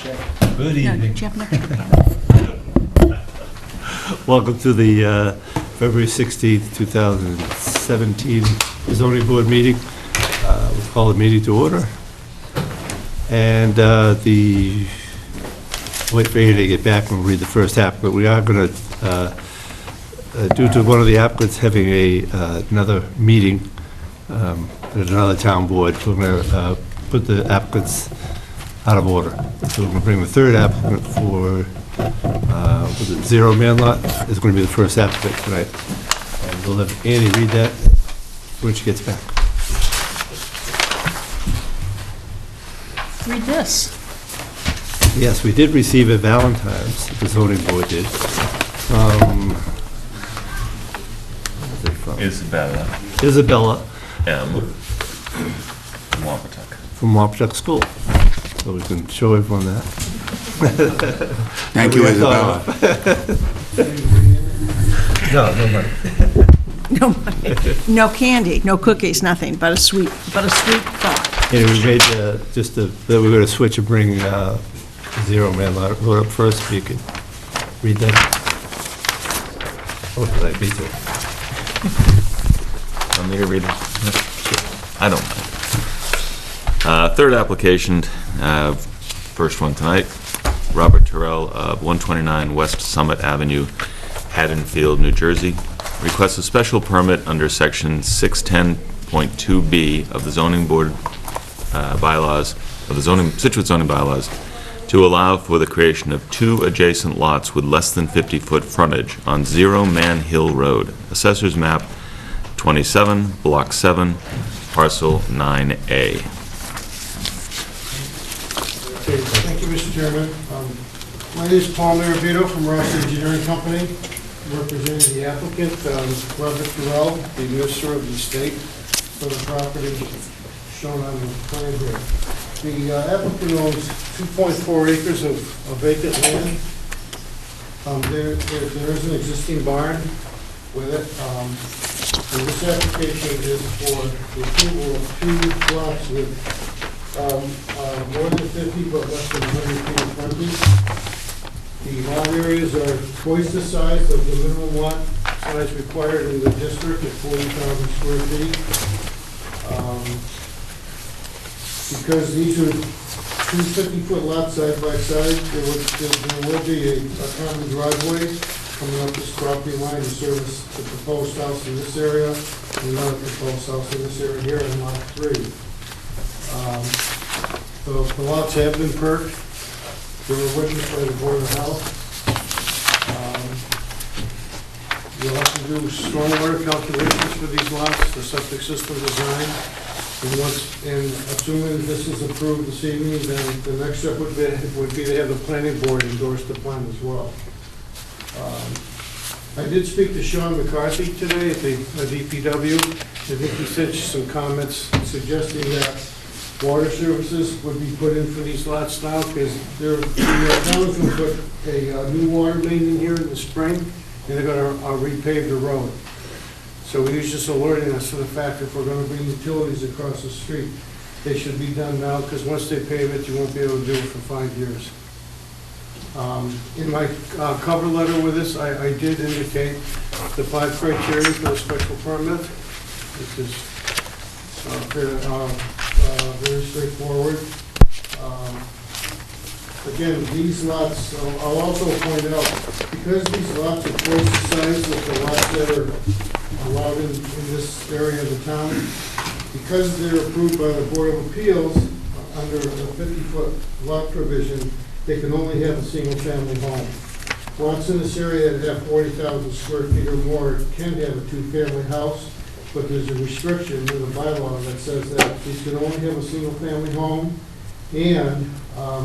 Good No, evening. did you have no check? Welcome to the February 16th, 2017 zoning board meeting. We'll call the meeting to order. And wait for you to get back and read the first app, but we are going to, due to one of the applicants having another meeting at another town board, we're going to put the applicants out of order. So we're going to bring the third applicant for, was it Zero Man Lot? Is going to be the first applicant tonight. And we'll have Annie read that when she gets back. Read this. Yes, we did receive a Valentine's, the zoning board did. Where's it from? Isabella M. Wampatuck. from Wampatuck School. So we can show everyone that. Thank you, Isabella. No money. No money, no candy, no cookies, nothing, but a sweet thought. And we made that we're going to switch and bring Zero Man Lot up first, if you could read that. Oh, did I beat it? Want me to read it? I don't mind. Third application, first one tonight. Robert Terrell of 129 West Summit Avenue, Haddonfield, New Jersey, requests a special permit under section 610.2B of the zoning board bylaws, of the Scituate zoning bylaws, to allow for the creation of two adjacent lots with less than 50-foot frontage on Zero Man Hill Road, Assessor's Map 27, Block 7, Parcel 9A. Okay, thank you, Mr. Chairman. My name is Paul Maravito from Ross Engineering Company, representing the applicant, Robert Terrell, the administrator of the estate for the property shown on the plan here. The applicant owns 2.4 acres of vacant land. There is an existing barn with it. And this application is for the approval of two lots with more than 50 but less than 100 feet of frontage. The lot areas are twice the size of the minimum lot size required in the district at 40,000 square feet. Because these are two 50-foot lots side by side, there will be a common driveway coming up this property line to service the proposed house in this area and another proposed house in this area here in lot 3. The lots have been perked. They were witnessed by the Board of Health. You'll have to do stormwater calculations for these lots, the septic system design. And assuming this is approved this evening, then the next step would be to have the planning board endorse the plan as well. I did speak to Sean McCarthy today at the DPW. I think he sent you some comments suggesting that water services would be put in for these lots now, because the town's going to put a new water main in here in the spring, and they're going to repave the road. So he's just alerting us to the fact that if we're going to bring utilities across the street, they should be done now, because once they pave it, you won't be able to do it for 5 years. In my cover letter with this, I did indicate the 5 criteria for the special permit, which is very straightforward. Again, these lots, I'll also point out, because these lots are twice the size of the lots that are allowed in this area of the town, because they're approved by the Board of Appeals under the 50-foot lot provision, they can only have a single-family home. Lots in this area that have 40,000 square feet or more can have a two-family house, but there's a restriction in the bylaw that says that these can only have a single-family home, and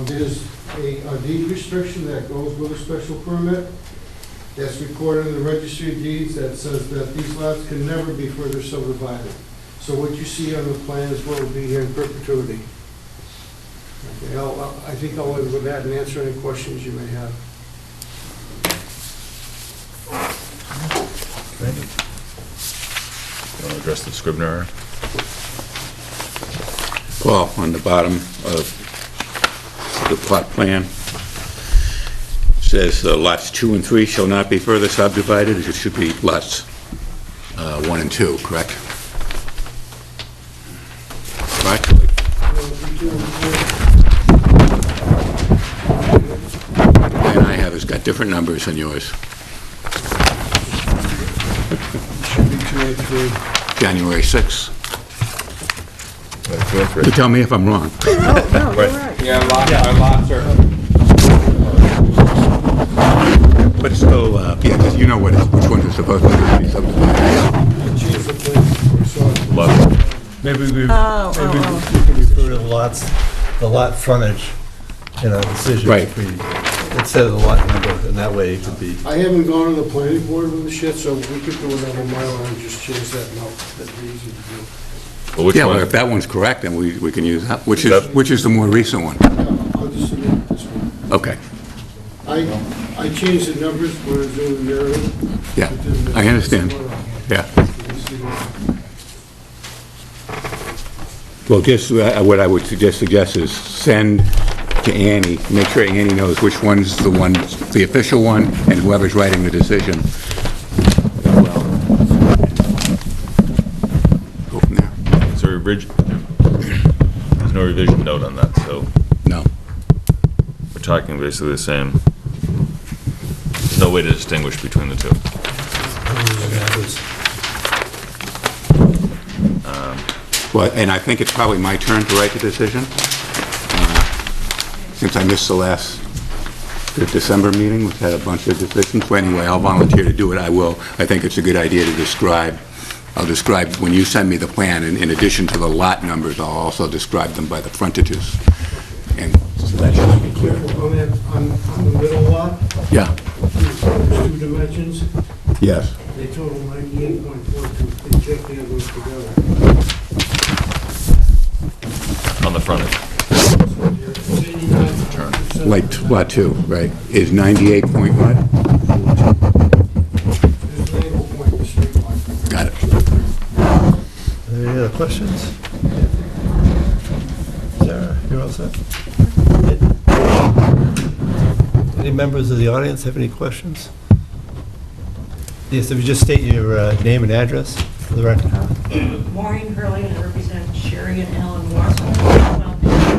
there's a deed restriction that goes with a special permit that's recorded in the registry of deeds that says that these lots can never be further subdivided. So what you see on the plan is what will be here in perpetuity. Okay, I think I'll end with that and answer any questions you may have. You want to address the Scribner? Paul, on the bottom of the plot plan. Says lots 2 and 3 shall not be further subdivided. It should be lots 1 and 2, correct? Actually, the plan I have has got different numbers than yours. Should be 2 and 3. January 6th. Two and three. You tell me if I'm wrong. Oh, no, you're right. Yeah, our lots are, But still, yeah, 'cause you know which ones are supposed to be subdivided. Change the plan. So, Eleven. Maybe we Oh, oh, can oh. refer to the lot frontage in our decision. Right. Instead of the lot number, and that way it could be. I haven't gone to the planning board with this yet, so we could do another mile and just change that note. That'd be easy to do. Well, which Yeah, well, one? if that one's correct, then we can use that. Which That- is the more recent one? Yeah, I'll just submit this one. Okay, I changed the numbers when I was doing the narrative. yeah, I understand. Yeah. Well, just what I would suggest is send to Annie, make sure Annie knows which one's the official one, and whoever's writing the decision. Go from there. Is there a revision? There's no revision note on that, so No. we're talking basically the same. There's no way to distinguish between the two. Well, and I think it's probably my turn to write the decision, since I missed the December meeting, which had a bunch of decisions. Well, anyway, I'll volunteer to do it, I will. I think it's a good idea to describe, I'll describe, when you send me the plan, in addition to the lot numbers, I'll also describe them by the frontages. And so that should be clear. On the middle lot, Yeah, there's 2 dimensions. yes. They total 98.42. They check the others together. On the frontage. It's 89%. Like lot 2, right, is 98 point what? There's an angle point in the street line. Got it. Any other questions? Sarah, you're all set? Any members of the audience have any questions? Yes, if you just state your name and address for the record. Maureen Hurley, and I represent Sherry and Alan Watson.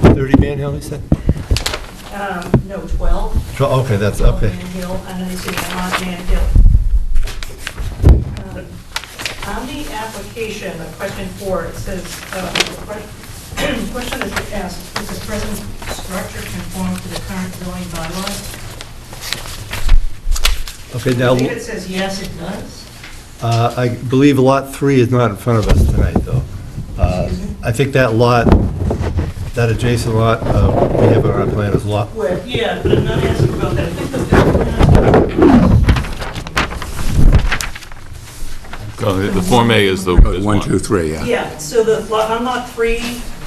30 Man Hill, you said? No, 12. Okay, that's, okay. Man Hill, and then it's in Vermont Man Hill. On the application, question 4, it says, the question is asked, does the present structure conform to the current zoning bylaws? Okay, I now, believe it says yes, it does. I believe Lot 3 is not in front of us tonight, though. I think that lot, that adjacent lot, we have on our plan as lot. Well, yeah, but I'm not asking about that. I think The Form A is the. is 1, 2, 3, yeah. yeah, so the, on lot 3,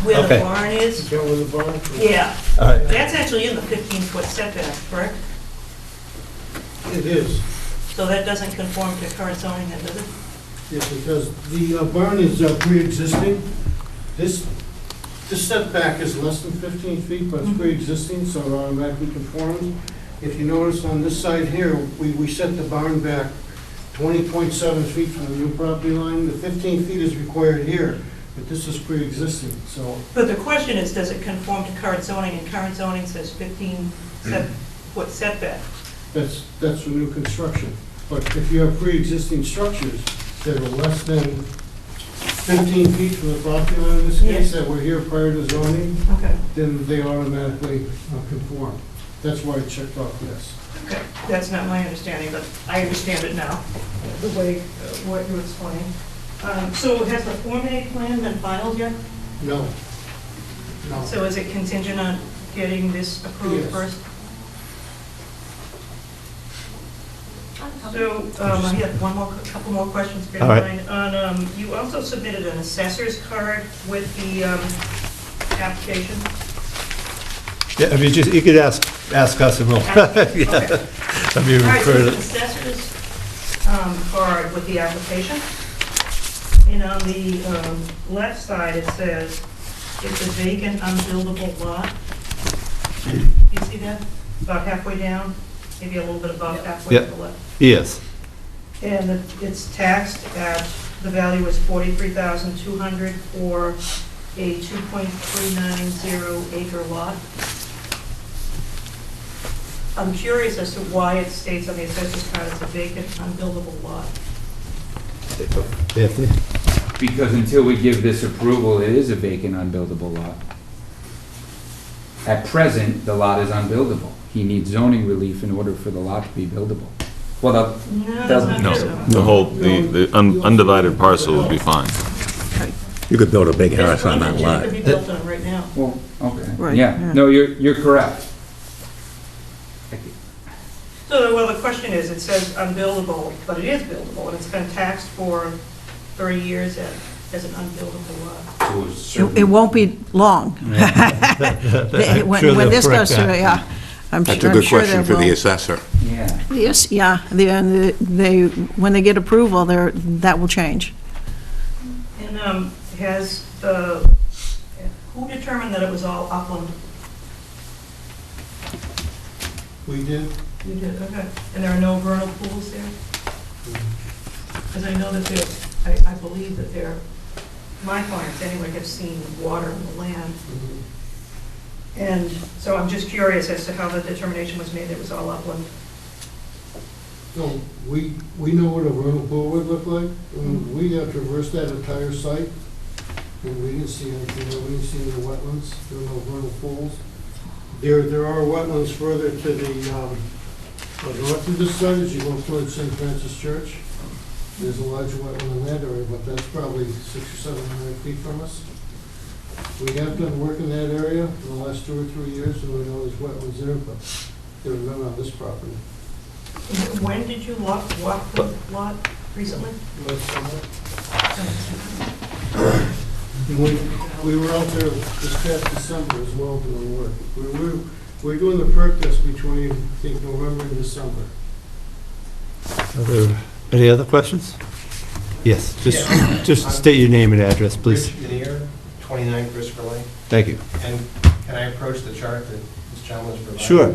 where Okay. the barn is, Is that where the barn? yeah, All right. that's actually in the 15-foot setback, correct? It is. So that doesn't conform to current zoning, then, does it? Yes, because the barn is pre-existing. This setback is less than 15 feet, but it's pre-existing, so it automatically conforms. If you notice on this side here, we set the barn back 20.7 feet from the new property line. The 15 feet is required here, but this is pre-existing, so But the question is, does it conform to current zoning, and current zoning says 15-foot setback? that's for new construction. But if you have pre-existing structures that are less than 15 feet from the property line in this case, Yes. that were here prior to zoning, Okay, then they automatically conform. That's why I checked off yes. okay, that's not my understanding, but I understand it now, the way, what you're explaining. So has the Form A plan been filed yet? No. No. So is it contingent on getting this approved Yes. first? So, I have couple more questions for you. All right. You also submitted an assessor's card with the application? Yeah, I mean, you could ask us and we'll, Okay. yeah. I mean, All right, so refer the to, assessor's card with the application. And on the left side, it says it's a vacant, unbuildable lot. You see that? About halfway down, maybe a little bit above halfway to Yep. the left. Yes. And it's taxed at, the value is $43,200 for a 2.390 acre lot. I'm curious as to why it states on the assessor's card it's a vacant, unbuildable lot. Anthony? Because until we give this approval, it is a vacant, unbuildable lot. At present, the lot is unbuildable. He needs zoning relief in order for the lot to be buildable. Well, No, that's not No, true. the whole, the undivided parcel would be fine. You could build a big house on that It lot. could be built on right now. well, okay. Right, Yeah, yeah. no, you're correct. So, well, the question is, it says unbuildable, but it is buildable, and it's been taxed for 30 years as an unbuildable lot. It won't be long. I'm When sure when they'll this correct goes through, that. yeah. I'm That's sure- a I'm good sure question they for the will. assessor. Yeah. Yes, yeah, when they get approval, that will change. And who determined that it was all upland? We did, You did, okay. And there are no vernal pools there? Because I know that I believe that my clients anyway have seen water in the land. And so I'm just curious as to how the determination was made that it was all upland. no, we know what a vernal pool would look like. And we have traversed that entire site, and we didn't see anything, we didn't see any wetlands, there were no vernal pools. There are wetlands further to the north of this site as you go towards St. Francis Church. There's a large wetland in that area, but that's probably 600 or 700 feet from us. We have done work in that area in the last 2 or 3 years, and we know there's wetlands there, but there are none on this property. When did you walk the lot recently? Last summer. We were out there this past December as well doing work. We're doing the perk test between, I think, November and December. Are there any other questions? Yes, just state your name and address, please. Rich Lanier, 29 Christopher Lane. Thank you. And can I approach the chart that this gentleman has provided? Sure.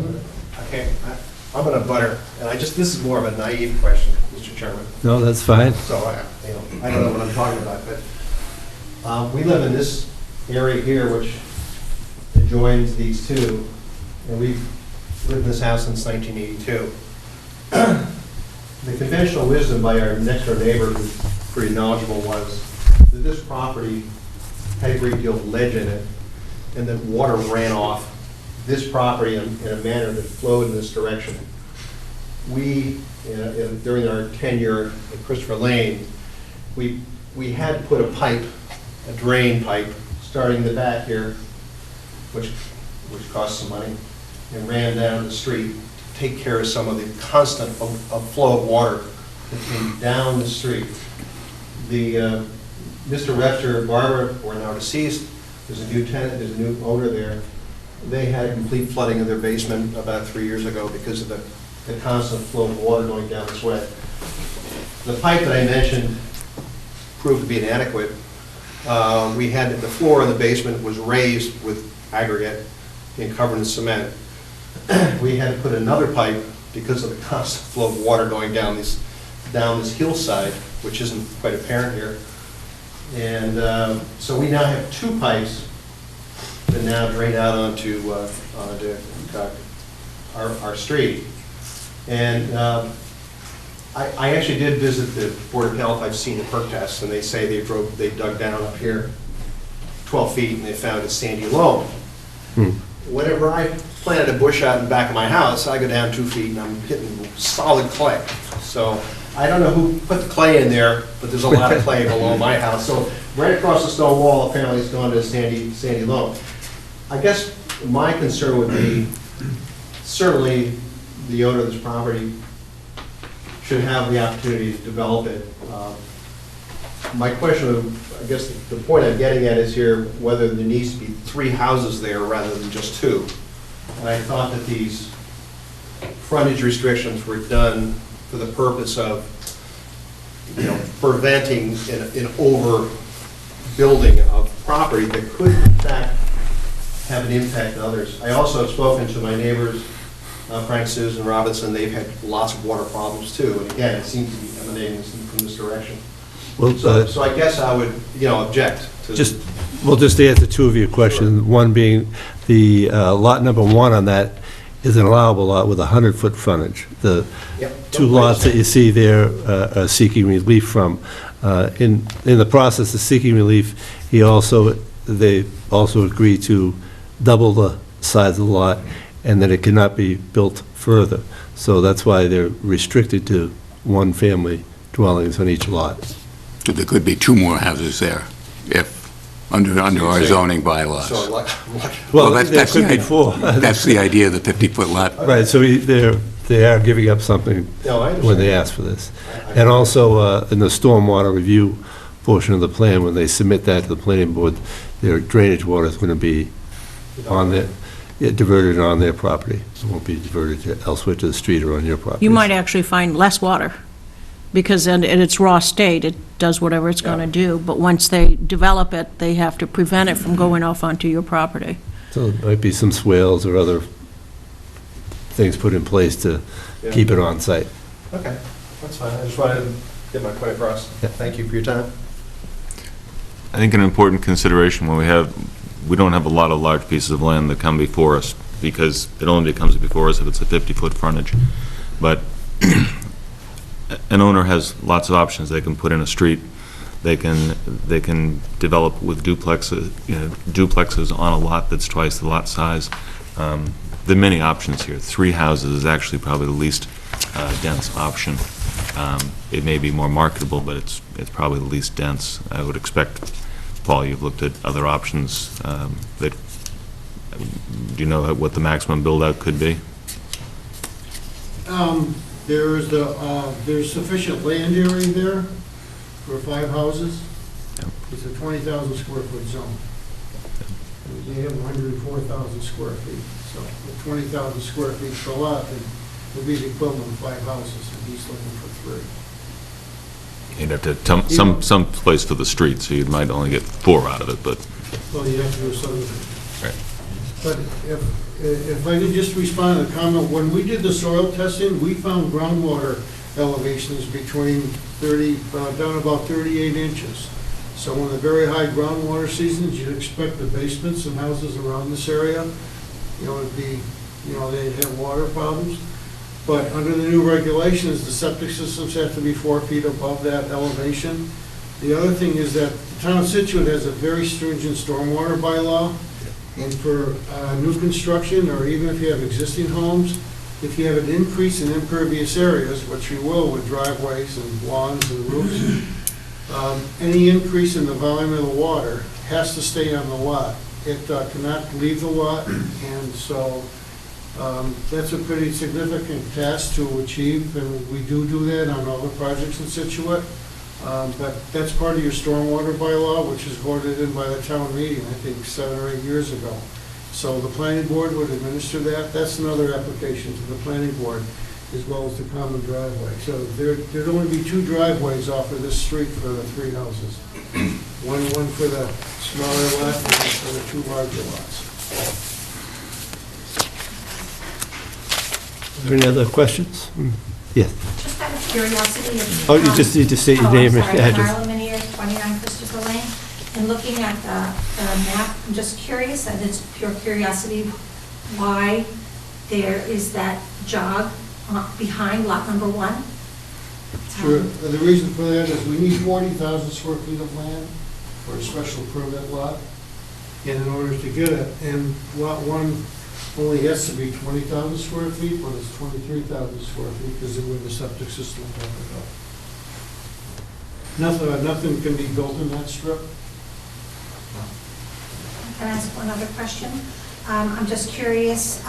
Okay, I'm in a butter, and this is more of a naive question, Mr. Chairman. No, that's fine. So, I don't know what I'm talking about, but we live in this area here, which adjoins these two, and we've lived in this house since 1982. The conventional wisdom by our next door neighbor, who's pretty knowledgeable, was that this property had a great deal of ledge in it, and that water ran off this property in a manner that flowed in this direction. We, during our tenure at Christopher Lane, we had to put a pipe, a drain pipe, starting in the back here, which cost some money, and ran down the street to take care of some of the constant flow of water that came down the street. Mr. Rector and Barbara, who are now deceased, there's a new tenant, there's a new owner there. They had a complete flooding of their basement about 3 years ago because of the constant flow of water going down this way. The pipe that I mentioned proved to be inadequate. The floor in the basement was raised with aggregate and covered in cement. We had to put another pipe because of the constant flow of water going down this hillside, which isn't quite apparent here. And so we now have 2 pipes that now drain out onto our street. And I actually did visit the Board of Health. I've seen the perk tests, and they say they dug down up here 12 feet and they found a sandy loam. Whenever I planted a bush out in the back of my house, I go down 2 feet and I'm hitting solid clay. So I don't know who put the clay in there, but there's a lot of clay below my house. So right across the stone wall, apparently it's gone to a sandy loam. I guess my concern would be, certainly the owner of this property should have the opportunity to develop it. My question, I guess the point I'm getting at is here, whether there needs to be 3 houses there rather than just 2. And I thought that these frontage restrictions were done for the purpose of preventing an overbuilding of property that could in fact have an impact on others. I also have spoken to my neighbors, Frank, Susan, Robinson. They've had lots of water problems too, and again, it seems to be emanating from this direction. Well, So I guess I would, object to. just to answer two of your questions, one being the lot number one on that is an allowable lot with 100-foot frontage. The Yep. two lots that you see there are seeking relief from. In the process of seeking relief, they also agreed to double the size of the lot, and that it cannot be built further. So that's why they're restricted to one-family dwellings on each lot. So there could be two more houses there, if, under our zoning bylaws. So like, Well, that's- there that's could the be four. That's the idea of the 50-foot lot. Right, so they are giving up something no, I understand. when they ask for this. And also, in the stormwater review portion of the plan, when they submit that to the planning board, their drainage water is going to be on their, diverted on their property. It won't be diverted elsewhere to the street or on your property. You might actually find less water, because in its raw state, it does whatever it's going to do, but once they develop it, they have to prevent it from going off onto your property. So there might be some swales or other things put in place to keep it on site. Okay, that's fine. I just wanted to get my point across. Yeah. Thank you for your time. I think an important consideration when we don't have a lot of large pieces of land that come before us, because it only comes before us if it's a 50-foot frontage. But an owner has lots of options. They can put in a street, they can develop with duplexes on a lot that's twice the lot size. There are many options here. 3 houses is actually probably the least dense option. It may be more marketable, but it's probably the least dense. I would expect, Paul, you've looked at other options that, do you know what the maximum build-out could be? There's sufficient land area there for 5 houses. Yep. It's a 20,000 square foot zone. They have 104,000 square feet, so with 20,000 square feet per lot, it would be the equivalent of 5 houses, and he's looking for 3. You'd have to, some place for the street, so you might only get 4 out of it, but. Well, you have to do a subdivision. Right. But if I could just respond to the comment, when we did the soil testing, we found groundwater elevations between 30, down about 38 inches. So in the very high groundwater seasons, you'd expect the basements and houses around this area, it'd be, they'd have water problems. But under the new regulations, the septic systems have to be 4 feet above that elevation. The other thing is that the town of Scituate has a very stringent stormwater bylaw. And for new construction, or even if you have existing homes, if you have an increase in impervious areas, which you will with driveways and lawns and roofs, any increase in the volume of the water has to stay on the lot. It cannot leave the lot, and so that's a pretty significant task to achieve, and we do that on all the projects in Scituate. But that's part of your stormwater bylaw, which is voted in by the town meeting, I think, 7 or 8 years ago. So the planning board would administer that. That's another application to the planning board, as well as the common driveway. So there'd only be 2 driveways off of this street for the 3 houses. One for the smaller lot, and one for the 2 larger lots. Are there any other questions? Yes. Just out of curiosity. Oh, you just need to state your name and address. Marla Minier, 29 Christopher Lane. And looking at the map, I'm just curious, and it's pure curiosity, why there is that jog behind lot number 1? Sure. The reason for that is we need 40,000 square feet of land for a special permit lot. And in order to get it, and lot 1 only has to be 20,000 square feet, but it's 23,000 square feet because of where the septic system will go. Nothing can be built in that strip. Can I ask one other question? I'm just curious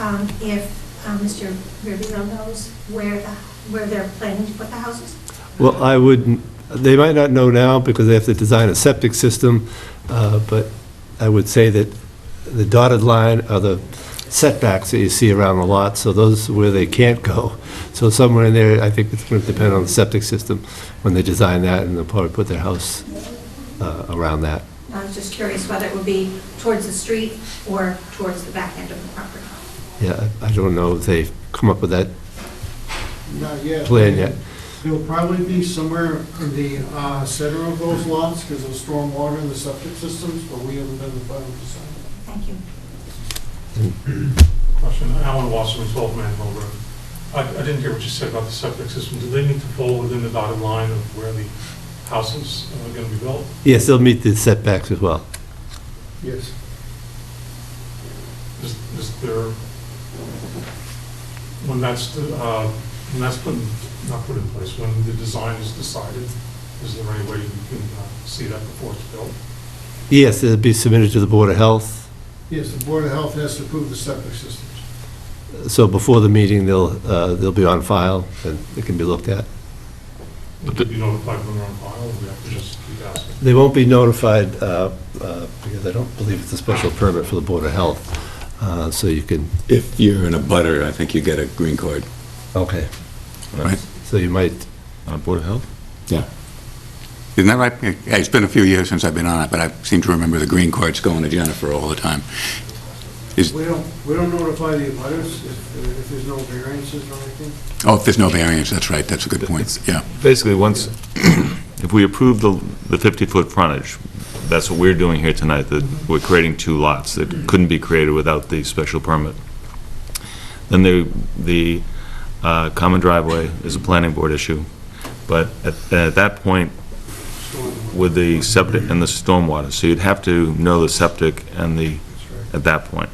if Mr. Rivera knows where they're planning to put the houses? Well, I wouldn't, they might not know now because they have to design a septic system, but I would say that the dotted line are the setbacks that you see around the lot, so those are where they can't go. So somewhere in there, I think it's going to depend on the septic system when they design that, and they'll probably put their house around that. I was just curious whether it would be towards the street or towards the back end of the property. Yeah, I don't know if they've come up with that Not yet. plan yet. It'll probably be somewhere in the center of those lots because of the stormwater and the septic systems, but we haven't done the final design. Thank you. Question, Alan Wasserman, 12 Manville Road. I didn't hear what you said about the septic system. Do they need to fall within the dotted line of where the houses are going to be built? Yes, they'll meet the setbacks as well. Yes. Is there, when that's not put in place, when the design is decided, is there any way you can see that before it's built? Yes, it'll be submitted to the Board of Health. Yes, the Board of Health has to approve the septic systems. So before the meeting, they'll be on file, and it can be looked at. Would you be notified when they're on file, or we have to just keep asking? They won't be notified, because I don't believe it's a special permit for the Board of Health, so you can, If you're in a butter, I think you get a green card. okay. Right. So you might, On Board of Health? Yeah. Isn't that right? Yeah, it's been a few years since I've been on it, but I seem to remember the green cards going to Jennifer all the time. We don't notify the abutters if there's no variances or anything. Oh, if there's no variance, that's right, that's a good point, yeah. Basically, once, if we approve the 50-foot frontage, that's what we're doing here tonight, that we're creating two lots that couldn't be created without the special permit. Then the common driveway is a planning board issue, but at that point, with the septic and the stormwater, so you'd have to know the septic and at that point.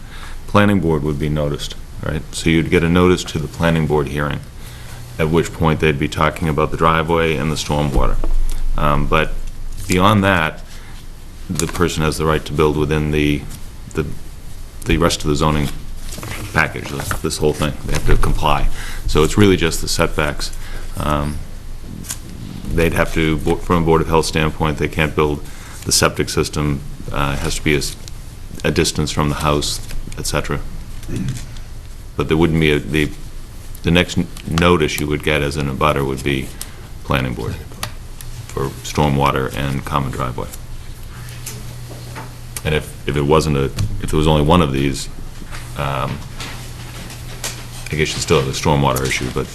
Planning board would be noticed, right? So you'd get a notice to the planning board hearing, at which point they'd be talking about the driveway and the stormwater. But beyond that, the person has the right to build within the rest of the zoning package, this whole thing. They have to comply. So it's really just the setbacks. They'd have to, from a Board of Health standpoint, they can't build the septic system. It has to be a distance from the house, et cetera. But there wouldn't be the next notice you would get as an abutter would be planning board for stormwater and common driveway. And if it wasn't if there was only one of these, I guess you still have a stormwater issue, but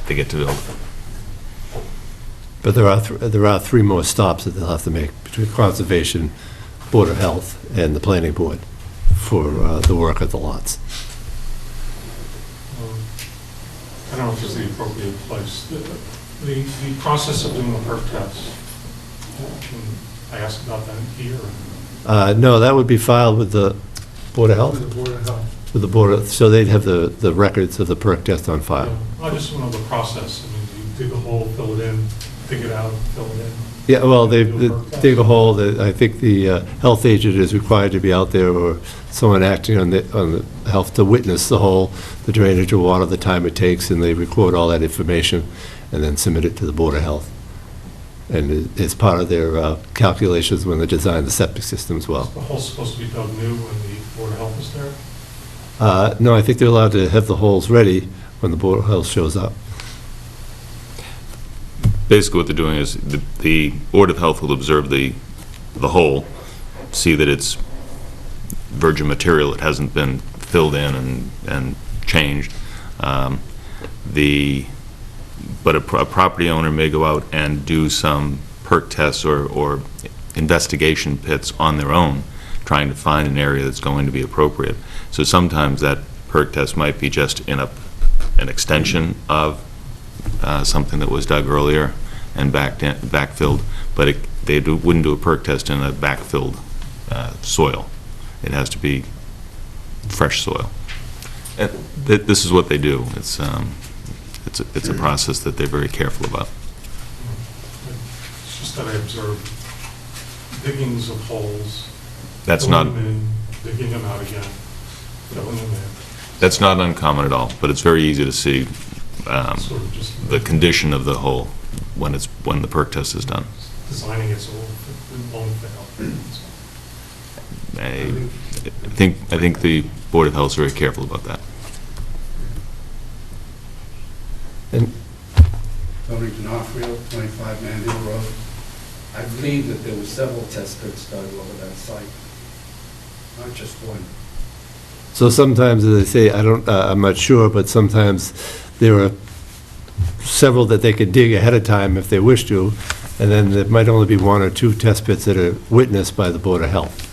they get to build. but there are three more stops that they'll have to make between Conservation, Board of Health, and the Planning Board for the work at the lots. I don't know if this is the appropriate place. The process of doing a perk test, can I ask about that here? No, that would be filed with the Board of Health? With the Board of Health. With the Board of, so they'd have the records of the perk test on file. I just want to know the process. I mean, do you dig a hole, fill it in, dig it out, fill it in? Yeah, well, they Do a perk test? dig a hole, I think the health agent is required to be out there, or someone acting on the health to witness the hole, the drainage of water, the time it takes, and they record all that information and then submit it to the Board of Health. And it's part of their calculations when they design the septic system as well. The hole's supposed to be dug new when the Board of Health is there? No, I think they're allowed to have the holes ready when the Board of Health shows up. Basically, what they're doing is the Board of Health will observe the hole, see that it's virgin material, it hasn't been filled in and changed. But a property owner may go out and do some perk tests or investigation pits on their own, trying to find an area that's going to be appropriate. So sometimes that perk test might be just in an extension of something that was dug earlier and backfilled, but they wouldn't do a perk test in a backfilled soil. It has to be fresh soil. And this is what they do. It's a process that they're very careful about. It's just that I observed diggings of holes. That's filling not them in, digging them out again, filling them in. that's not uncommon at all, but it's very easy to see Sort of just the condition of the hole when the perk test is done. designing it so it won't fail. I think the Board of Health is very careful about that. Tony D'Onofrio, 25 Man Hill Road. I believe that there were several test pits dug over that site, not just one. So sometimes, as I say, I'm not sure, but sometimes there are several that they could dig ahead of time if they wish to, and then there might only be one or two test pits that are witnessed by the Board of Health.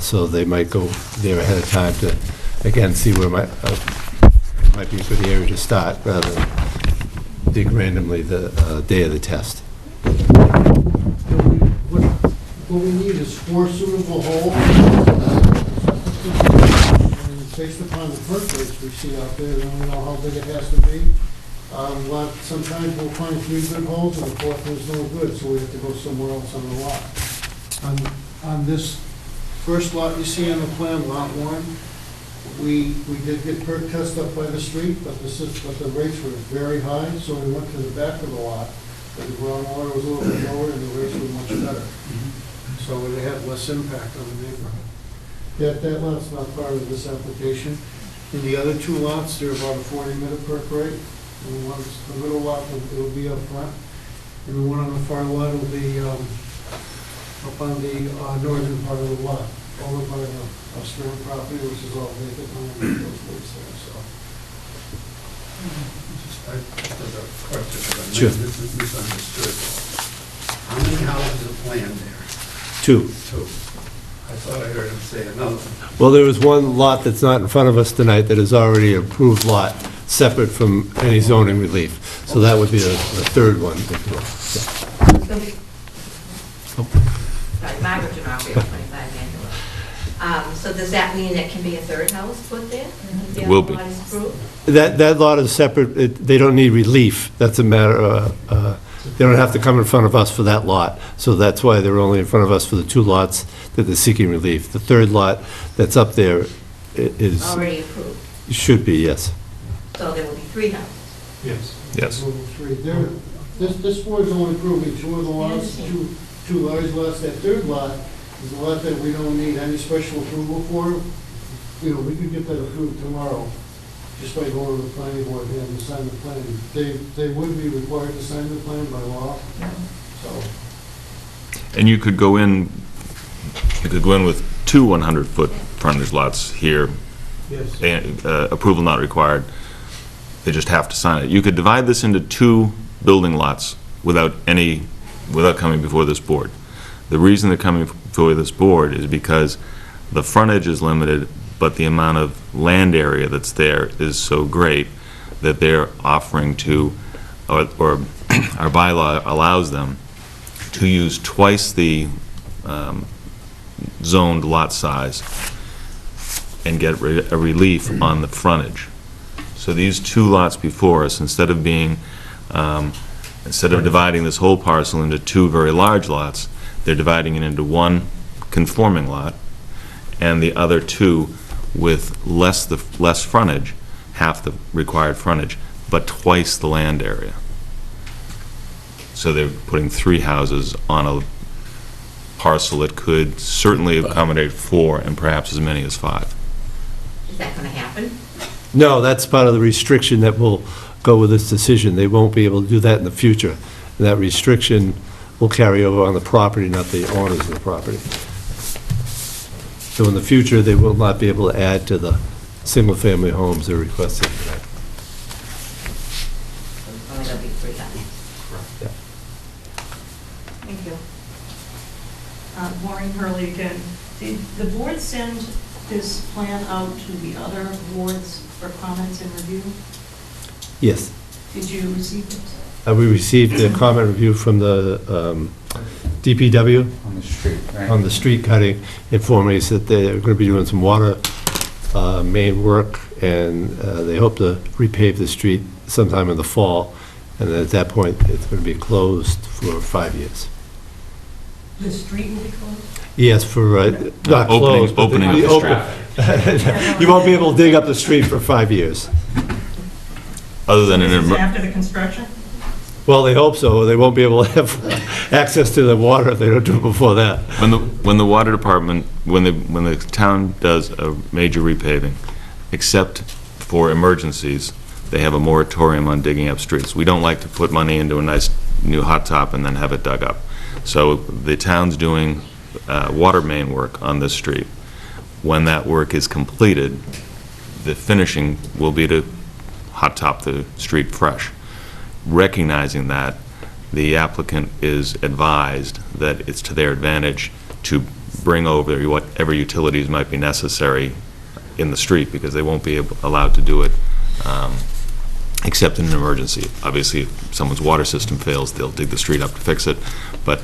So they might go there ahead of time to, again, see where might be a good area to start, rather than dig randomly the day of the test. What we need is 4 suitable holes. And based upon the perk rates we see out there, then we know how big it has to be. Sometimes we'll find 3 good holes and the 4th one's no good, so we have to go somewhere else on the lot. On this first lot you see on the plan, lot 1, we did get perk test up by the street, but the rates were very high, so we went to the back of the lot, where the groundwater was a little bit lower and the rates were much better. So it had less impact on the neighborhood. That lot's not part of this application. In the other 2 lots, they're about a 40-minute perk rate. And the middle lot will be up front, and the one on the far lot will be up on the northern part of the lot, over by the Australian property, which is all vacant land and those woods there, so. I just have a question, because I Sure. may have misunderstood. How many houses are planned there? 2. 2. I thought I heard him say another one. Well, there is one lot that's not in front of us tonight that is already an approved lot, separate from any zoning relief. So that would be the 3rd one, if you will. Sorry, Margaret D'Onofrio, 25 Manuel. So does that mean it can be a 3rd house put there? It will be. The other lot is approved? That lot is separate. They don't need relief. That's a matter of, they don't have to come in front of us for that lot. So that's why they're only in front of us for the 2 lots that they're seeking relief. The 3rd lot that's up there is, Already approved. should be, yes. So there will be 3 houses. Yes. Yes. This board's only approving 2 of the lots, two large lots. That 3rd lot is a lot that we don't need any special approval for. We could get that approved tomorrow, just by going to the planning board and having to sign the plan. They would be required to sign the plan by law, so. And you could go in with 2 100-foot frontage lots here, Yes. and, approval not required. They just have to sign it. You could divide this into 2 building lots without coming before this board. The reason they're coming before this board is because the frontage is limited, but the amount of land area that's there is so great that they're offering to, or our bylaw allows them to use twice the zoned lot size and get a relief on the frontage. So these 2 lots before us, instead of dividing this whole parcel into 2 very large lots, they're dividing it into 1 conforming lot and the other 2 with less frontage, half the required frontage, but twice the land area. So they're putting 3 houses on a parcel that could certainly accommodate 4 and perhaps as many as 5. Is that going to happen? No, that's part of the restriction that will go with this decision. They won't be able to do that in the future. And that restriction will carry over on the property, not the owners of the property. So in the future, they will not be able to add to the single-family homes they're requesting tonight. Only going to be 3 houses. Yeah. Thank you. Maureen Hurley again. Did the board send this plan out to the other boards for comments and review? Yes. Did you receive it? We received a comment review from the DPW On the street, right? on the street cutting, informing us that they're going to be doing some water main work, and they hope to repave the street sometime in the fall, and then at that point, it's going to be closed for 5 years. The street will be closed? Yes, for, not closed, but opening the up the open. You won't be able to dig up the street for 5 years. Other than This is after the construction? Well, they hope so. They won't be able to have access to the water if they don't do it before that. When the water department, when the town does a major repaving, except for emergencies, they have a moratorium on digging up streets. We don't like to put money into a nice new hot top and then have it dug up. So the town's doing water main work on this street. When that work is completed, the finishing will be to hot top the street fresh. Recognizing that, the applicant is advised that it's to their advantage to bring over whatever utilities might be necessary in the street, because they won't be allowed to do it except in an emergency. Obviously, if someone's water system fails, they'll dig the street up to fix it, but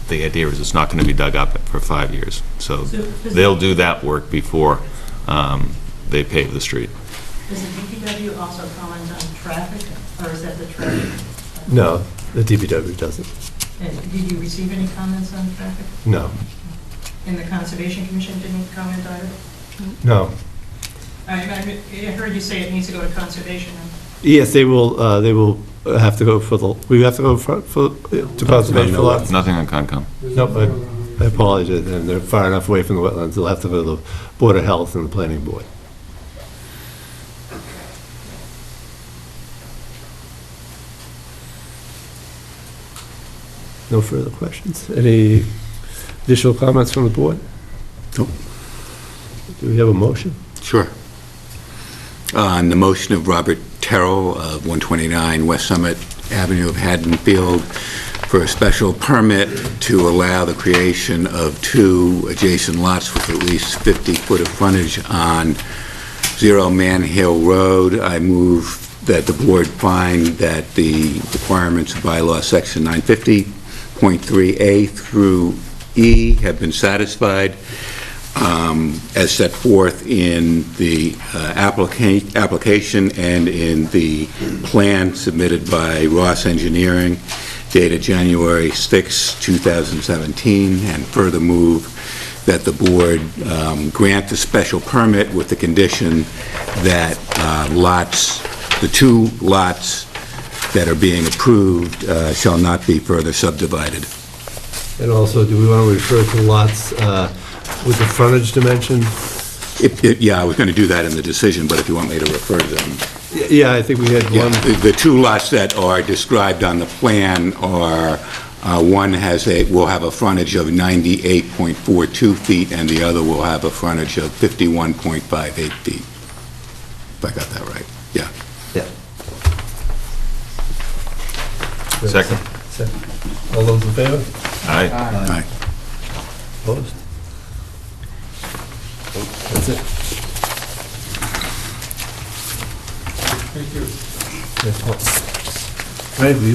the idea is it's not going to be dug up for 5 years. So they'll do that work before they pave the street. Does the DPW also comment on traffic, or is that the traffic? No, the DPW doesn't. And did you receive any comments on traffic? No, And the Conservation Commission didn't comment either? no. I heard you say it needs to go to Conservation. Yes, they will have to go for the, we have to go to conservation for lots? Nothing on Concom. Nope, I apologize, and they're far enough away from the wetlands, they'll have to go to the Board of Health and the Planning Board. No further questions? Any additional comments from the board? Nope. Do we have a motion? Sure. On the motion of Robert Terrell of 129 West Summit Avenue of Haddonfield for a special permit to allow the creation of 2 adjacent lots with at least 50 foot of frontage on 0 Man Hill Road, I move that the board find that the requirements of bylaw section 950.3A through E have been satisfied as set forth in the application and in the plan submitted by Ross Engineering dated January 6, 2017, and further move that the board grant the special permit with the condition that the 2 lots that are being approved shall not be further subdivided. And also, do we want to refer to lots with the frontage dimension? Yeah, I was going to do that in the decision, but if you want me to refer to them. Yeah, I think we had Yeah, one. the 2 lots that are described on the plan are, one will have a frontage of 98.42 feet, and the other will have a frontage of 51.58 feet. If I got that right, yeah. Yeah. Second. Second. All those in favor? Aye. Right. Opposed? That's it. Thank you.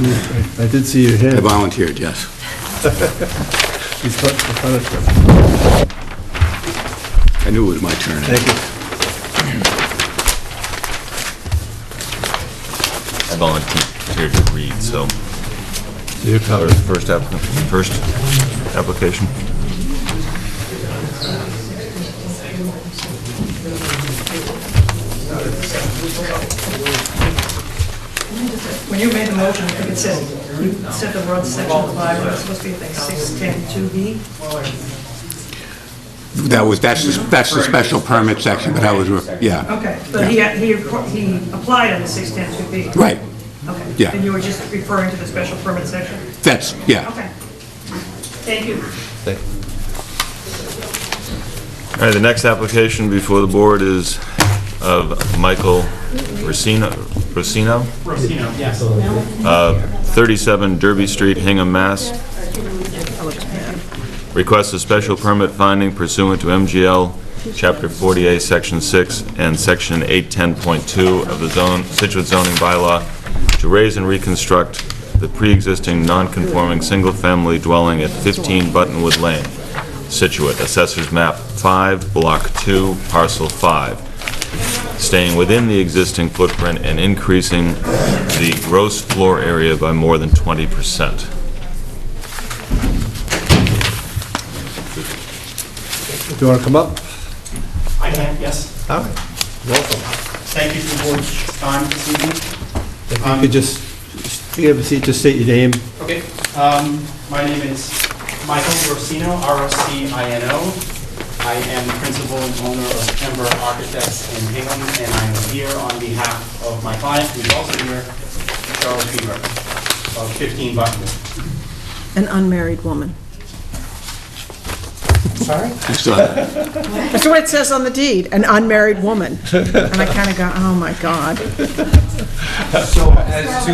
Right, I did see your I hand. volunteered, yes. He's got the frontage. I knew it was my turn. Thank you. I volunteered to read, so. So you're covered. First application. When you made the motion, I think it said, you said the word section 5, it's supposed to be, I think, 610-2B. That's the special permit section, but I was, yeah. Okay, but he applied on the 610-2B. Right, Okay. Yeah. And you were just referring to the special permit section? that's, yeah. Okay. Thank you. All right, the next application before the board is of Michael Rosino, Yes. 37 Derby Street, Hingham, Mass. Requests a special permit finding pursuant to MGL Chapter 48, Section 6, and Section 810.2 of the Scituate zoning bylaw to raise and reconstruct the pre-existing non-conforming single-family dwelling at 15 Buttonwood Lane, Scituate, Assessors Map 5, Block 2, Parcel 5, staying within the existing footprint and increasing the gross floor area by more than 20%. Do you want to come up? I can, yes. All right. Welcome. Thank you for the board's time this evening. If you could just, have a seat, just state your name. Okay, my name is Michael Rossino, R-O-C-I-N-O. I am the principal and owner of Ember Architects in Hingham, and I'm here on behalf of my client, who's also here, Charles Fever, of 15 Buttonwood. An unmarried woman. Sorry? That's what it says on the deed, an unmarried woman. And I kind of go, oh, my God. So as to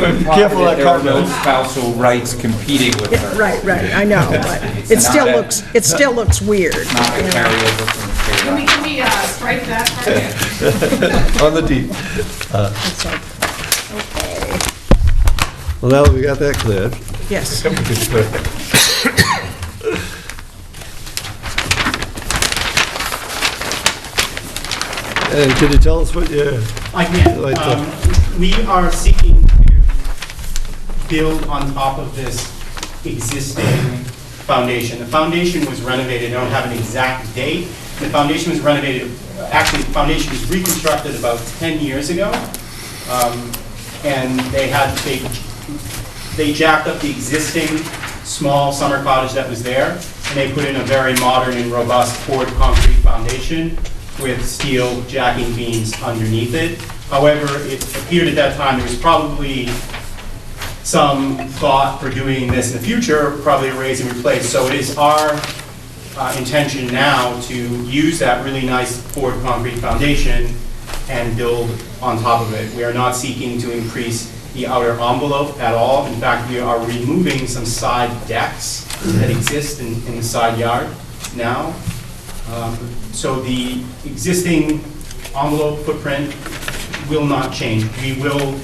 imply Careful that that there are no comment. spousal rights competing with her. Right, I know, but it still looks weird. Not a carryover from the Can we strike that part? On the deed. It's like, okay. Well, now that we got that cleared. Yes. And can you tell us what you're... I can. Like We are seeking to build on top of this existing foundation. The foundation was renovated, I don't have an exact date. The foundation was renovated, actually, the foundation was reconstructed about 10 years ago. And they jacked up the existing small summer cottage that was there, and they put in a very modern and robust poured concrete foundation with steel jacking beams underneath it. However, it appeared at that time there was probably some thought for doing this in the future, probably a raise and replace. So it is our intention now to use that really nice poured concrete foundation and build on top of it. We are not seeking to increase the outer envelope at all. In fact, we are removing some side decks that exist in the side yard now. So the existing envelope footprint will not change. We will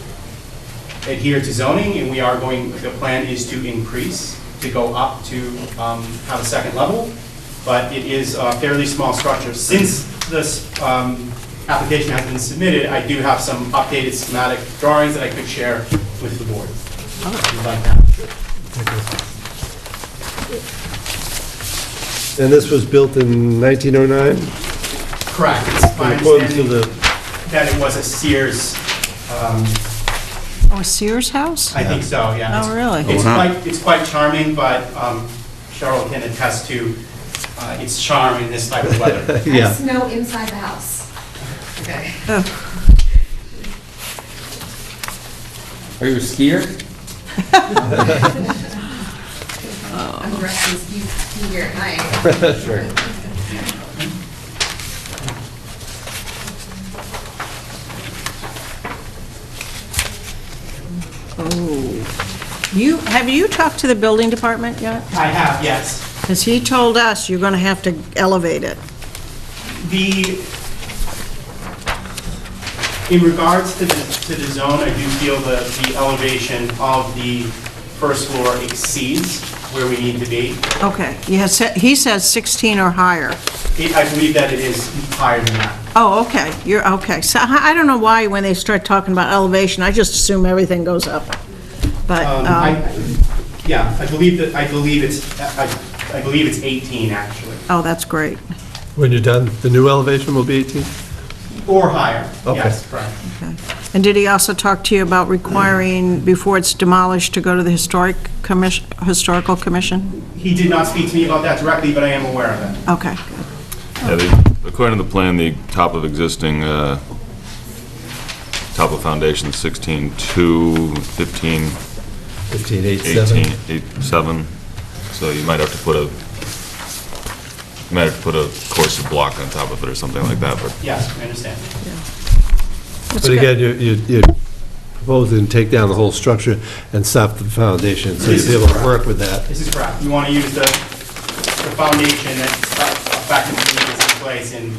adhere to zoning, and we are going, the plan is to increase, to go up to have a second level, but it is a fairly small structure. Since this application has been submitted, I do have some updated schematic drawings that I could share with the board. If you'd like that. And this was built in 1909? Correct. It's my According to understanding the... that it was a Sears, Oh, a Sears house? I think so, yeah. Oh, really? It's quite charming, but Cheryl can attest to its charm in this type of weather. Yeah. Snow inside the house. Okay. Are you a skier? I'm restless, you here at night. Sure. Have you talked to the building department yet? I have, yes. Because he told us you're going to have to elevate it. In regards to the zone, I do feel that the elevation of the first floor exceeds where we need to be. Okay, he says 16 or higher. I believe that it is higher than that. Oh, okay, you're, okay. So I don't know why when they start talking about elevation, I just assume everything goes up. But, Yeah, I believe it's 18, actually, oh, that's great. When you're done, the new elevation will be 18? or higher. Okay. Yes, correct. Okay. And did he also talk to you about requiring, before it's demolished, to go to the Historical Commission? He did not speak to me about that directly, but I am aware of it. Okay, good. Yeah, according to the plan, the top of existing, top of foundation 16.2, 15, 15.87. 18.87, so you might have to put a course of block on top of it or something like that, but Yes, I understand. That's But good. again, you're proposing to take down the whole structure and stop the foundation, so you'll be able to work with that. This is correct. We want to use the foundation that effectively is in place, and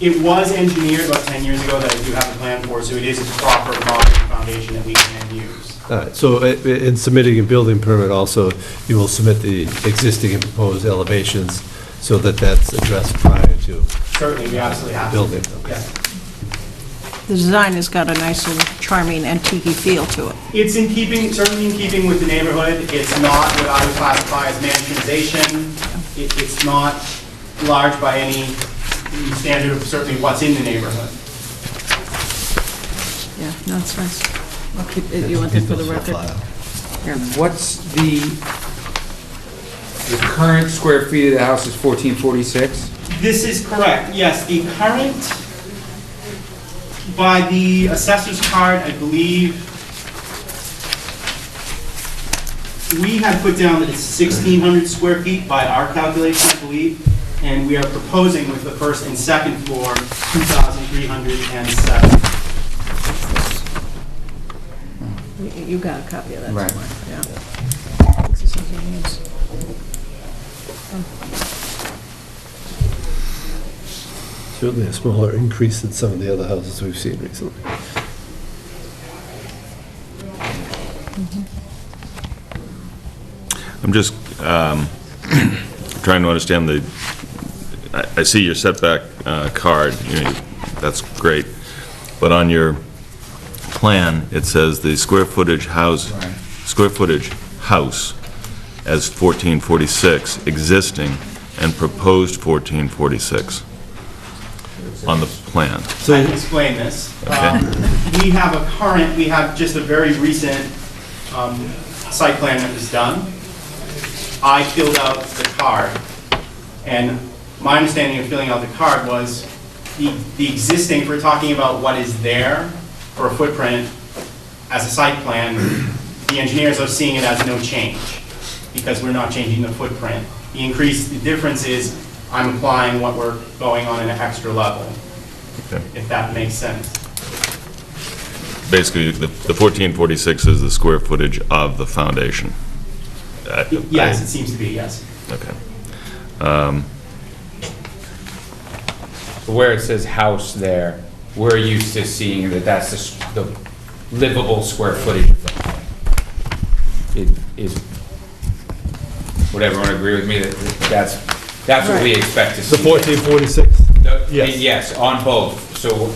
it was engineered about 10 years ago that I do have a plan for, so it is a proper modern foundation that we can use. All right, so in submitting a building permit also, you will submit the existing and proposed elevations so that that's addressed prior to Certainly, we absolutely have to. building. Yeah. The design has got a nice little charming antique feel to it. It's in keeping, certainly in keeping with the neighborhood. It's not what I would classify as mansionization. It's not large by any standard of certainly what's in the neighborhood. Yeah, That's nice. I'll keep it, you want that for the record? Here. What's the current square feet of the house is 1446? This is correct, yes. The current, by the assessor's card, I believe, we had put down that it's 1,600 square feet by our calculation, I believe, and we are proposing with the first and second floor, 2,307. You got a copy of that Right. somewhere, yeah. Exercise of hands. Certainly a smaller increase than some of the other houses we've seen recently. I'm just trying to understand I see your setback card, that's great, but on your plan, it says the square footage house as 1446, existing, and proposed 1446 on the plan. I can explain this. Okay. We have just a very recent site plan that was done. I filled out the card, and my understanding of filling out the card was the existing, if we're talking about what is there for a footprint as a site plan, the engineers are seeing it as no change, because we're not changing the footprint. The difference is I'm applying what we're going on an extra level, Okay. if that makes sense. Basically, the 1446 is the square footage of the foundation. Yes, it seems to be, yes. Okay. Where it says house there, we're used to seeing that that's the livable square footage of the home. It is, would everyone agree with me that that's what we expect to see? The 1446? Yes. Yes, on both. So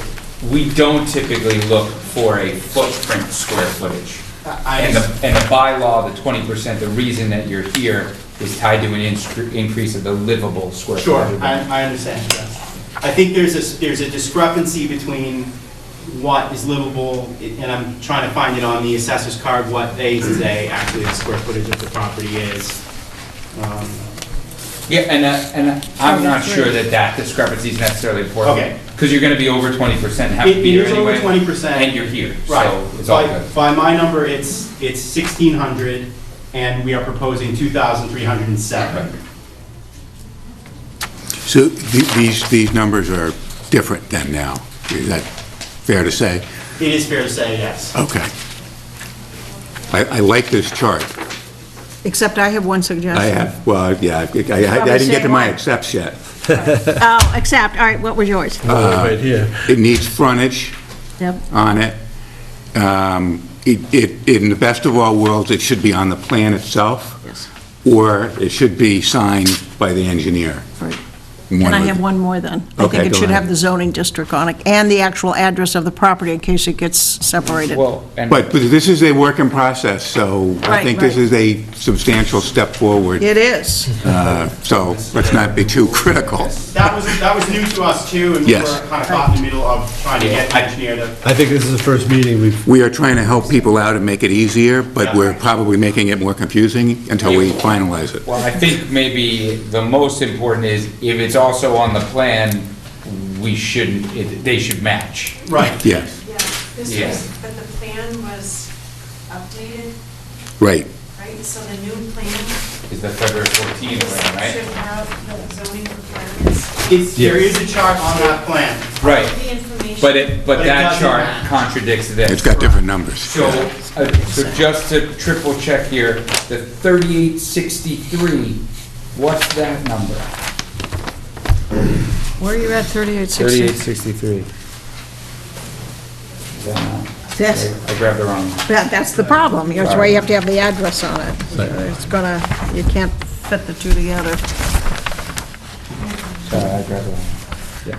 we don't typically look for a footprint square footage. And the bylaw, the 20%, the reason that you're here is tied to an increase of the livable square Sure, footage. I understand, yes. I think there's a discrepancy between what is livable, and I'm trying to find it on the assessor's card, what they say actually the square footage of the property is. Yeah, and I'm not sure that discrepancy is necessarily important. Okay. Because you're gonna be over 20% and have to It be here is over anyway. 20%. And you're here, Right. so it's all good. By my number, it's 1,600, and we are proposing 2,307. So these numbers are different than now. Is that fair to say? It is fair to say, yes. Okay. I like this chart. Except I have one suggestion. I have, well, yeah, I didn't get to my accepts yet. Oh, except, all right, what was yours? Right here. It needs frontage Yep. on it. In the best of all worlds, it should be on the plan itself, Yes. or it should be signed by the engineer. Right. One And I of have the- one more then. I Okay, think it go should have ahead. the zoning district on it, and the actual address of the property in case it gets separated. Well, and But this is a work in process, so I Right, think this right. is a substantial step forward. It is. So let's not be too critical. That was new to us too, and we Yes. were kind of caught in the middle of trying to get the engineer to. I think this is the first meeting we've, We are trying to help people out and make it easier, but we're probably making it more confusing until we finalize it. well, I think maybe the most important is if it's also on the plan, they should match. Right. Yes, Yeah. But the plan was updated, right. right? So the new plan Is the February 14th plan, right? should have the zoning requirements, There is a chart on that plan. Right, the information. but But it that doesn't chart match. contradicts this. It's got different numbers. So just to triple check here, the 3863, what's that number? Where are you at, 3860? 3863. Is that not? That's, I grabbed the wrong. that's the problem. That's why you have to have the address on it. It's gonna, you can't fit the two together. Sorry, I grabbed the wrong. Yeah.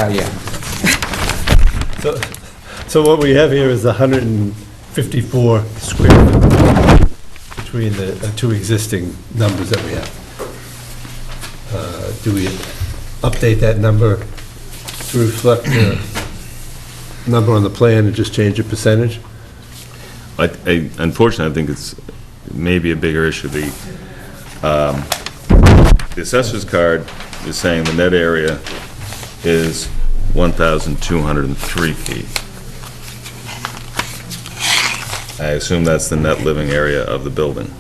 Yeah. so what we have here is 154 square feet between the two existing numbers that we have. Do we update that number to reflect number on the plan and just change the percentage? Unfortunately, I think it's maybe a bigger issue. The assessor's card is saying the net area is 1,203 feet. I assume that's the net living area of the building.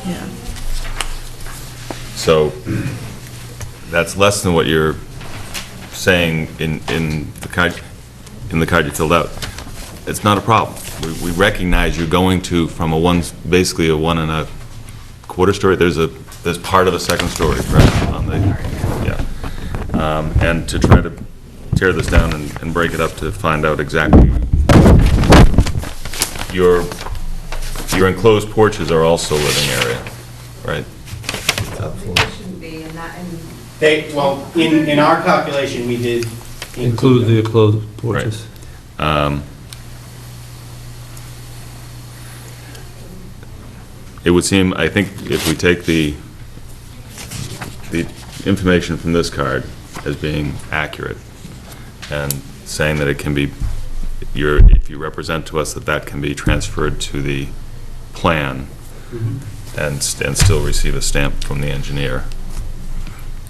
Yeah. So that's less than what you're saying in the card you filled out. It's not a problem. We recognize you're going to from basically a 1 1/4 story. There's part of a second story, correct? And to try to tear this down and break it up to find out exactly, your enclosed porches are also living area, right? It shouldn't be, and that, and Well, in our calculation, we did Include the enclosed porches? It would seem, I think if we take the information from this card as being accurate and saying that it can be, if you represent to us that that can be transferred to the plan and still receive a stamp from the engineer,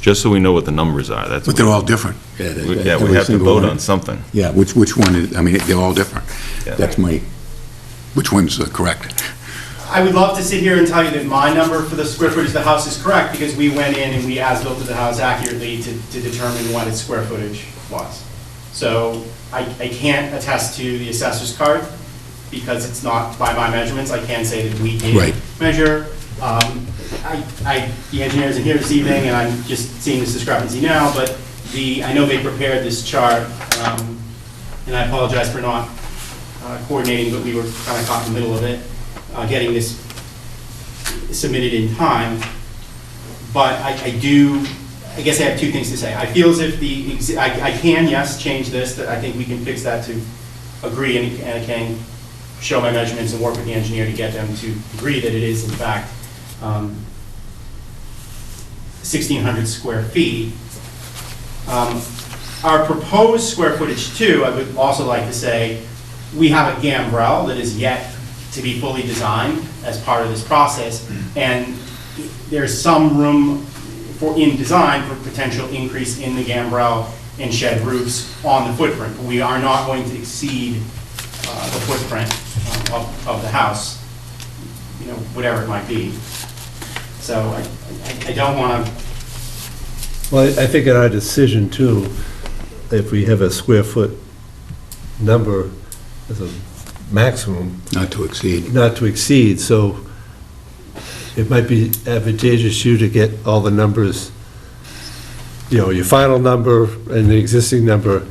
just so we know what the numbers are. That's But they're all different. we have to vote on something. Yeah, which one is, I mean, they're all different. Yeah. That's which one's correct? I would love to sit here and tell you that my number for the square footage of the house is correct, because we went in and we as-built the house accurately to determine what its square footage was. So I can't attest to the assessor's card, because it's not by my measurements. I can say that we did Right. measure. The engineer isn't here this evening, and I'm just seeing this discrepancy now, but I know they prepared this chart, and I apologize for not coordinating, but we were kind of caught in the middle of it, getting this submitted in time. But I guess I have two things to say. I feel as if I can, yes, change this, that I think we can fix that to agree, and I can show my measurements and work with the engineer to get them to agree that it is in fact 1,600 square feet. Our proposed square footage too, I would also like to say, we have a gambrel that is yet to be fully designed as part of this process, and there's some room in design for potential increase in the gambrel and shed roofs on the footprint. We are not going to exceed the footprint of the house, whatever it might be. So I don't want to... Well, I think in our decision too, if we have a square foot number as a maximum. Not to exceed. Not to exceed, so it might be advantageous to you to get all the numbers, your final number and the existing number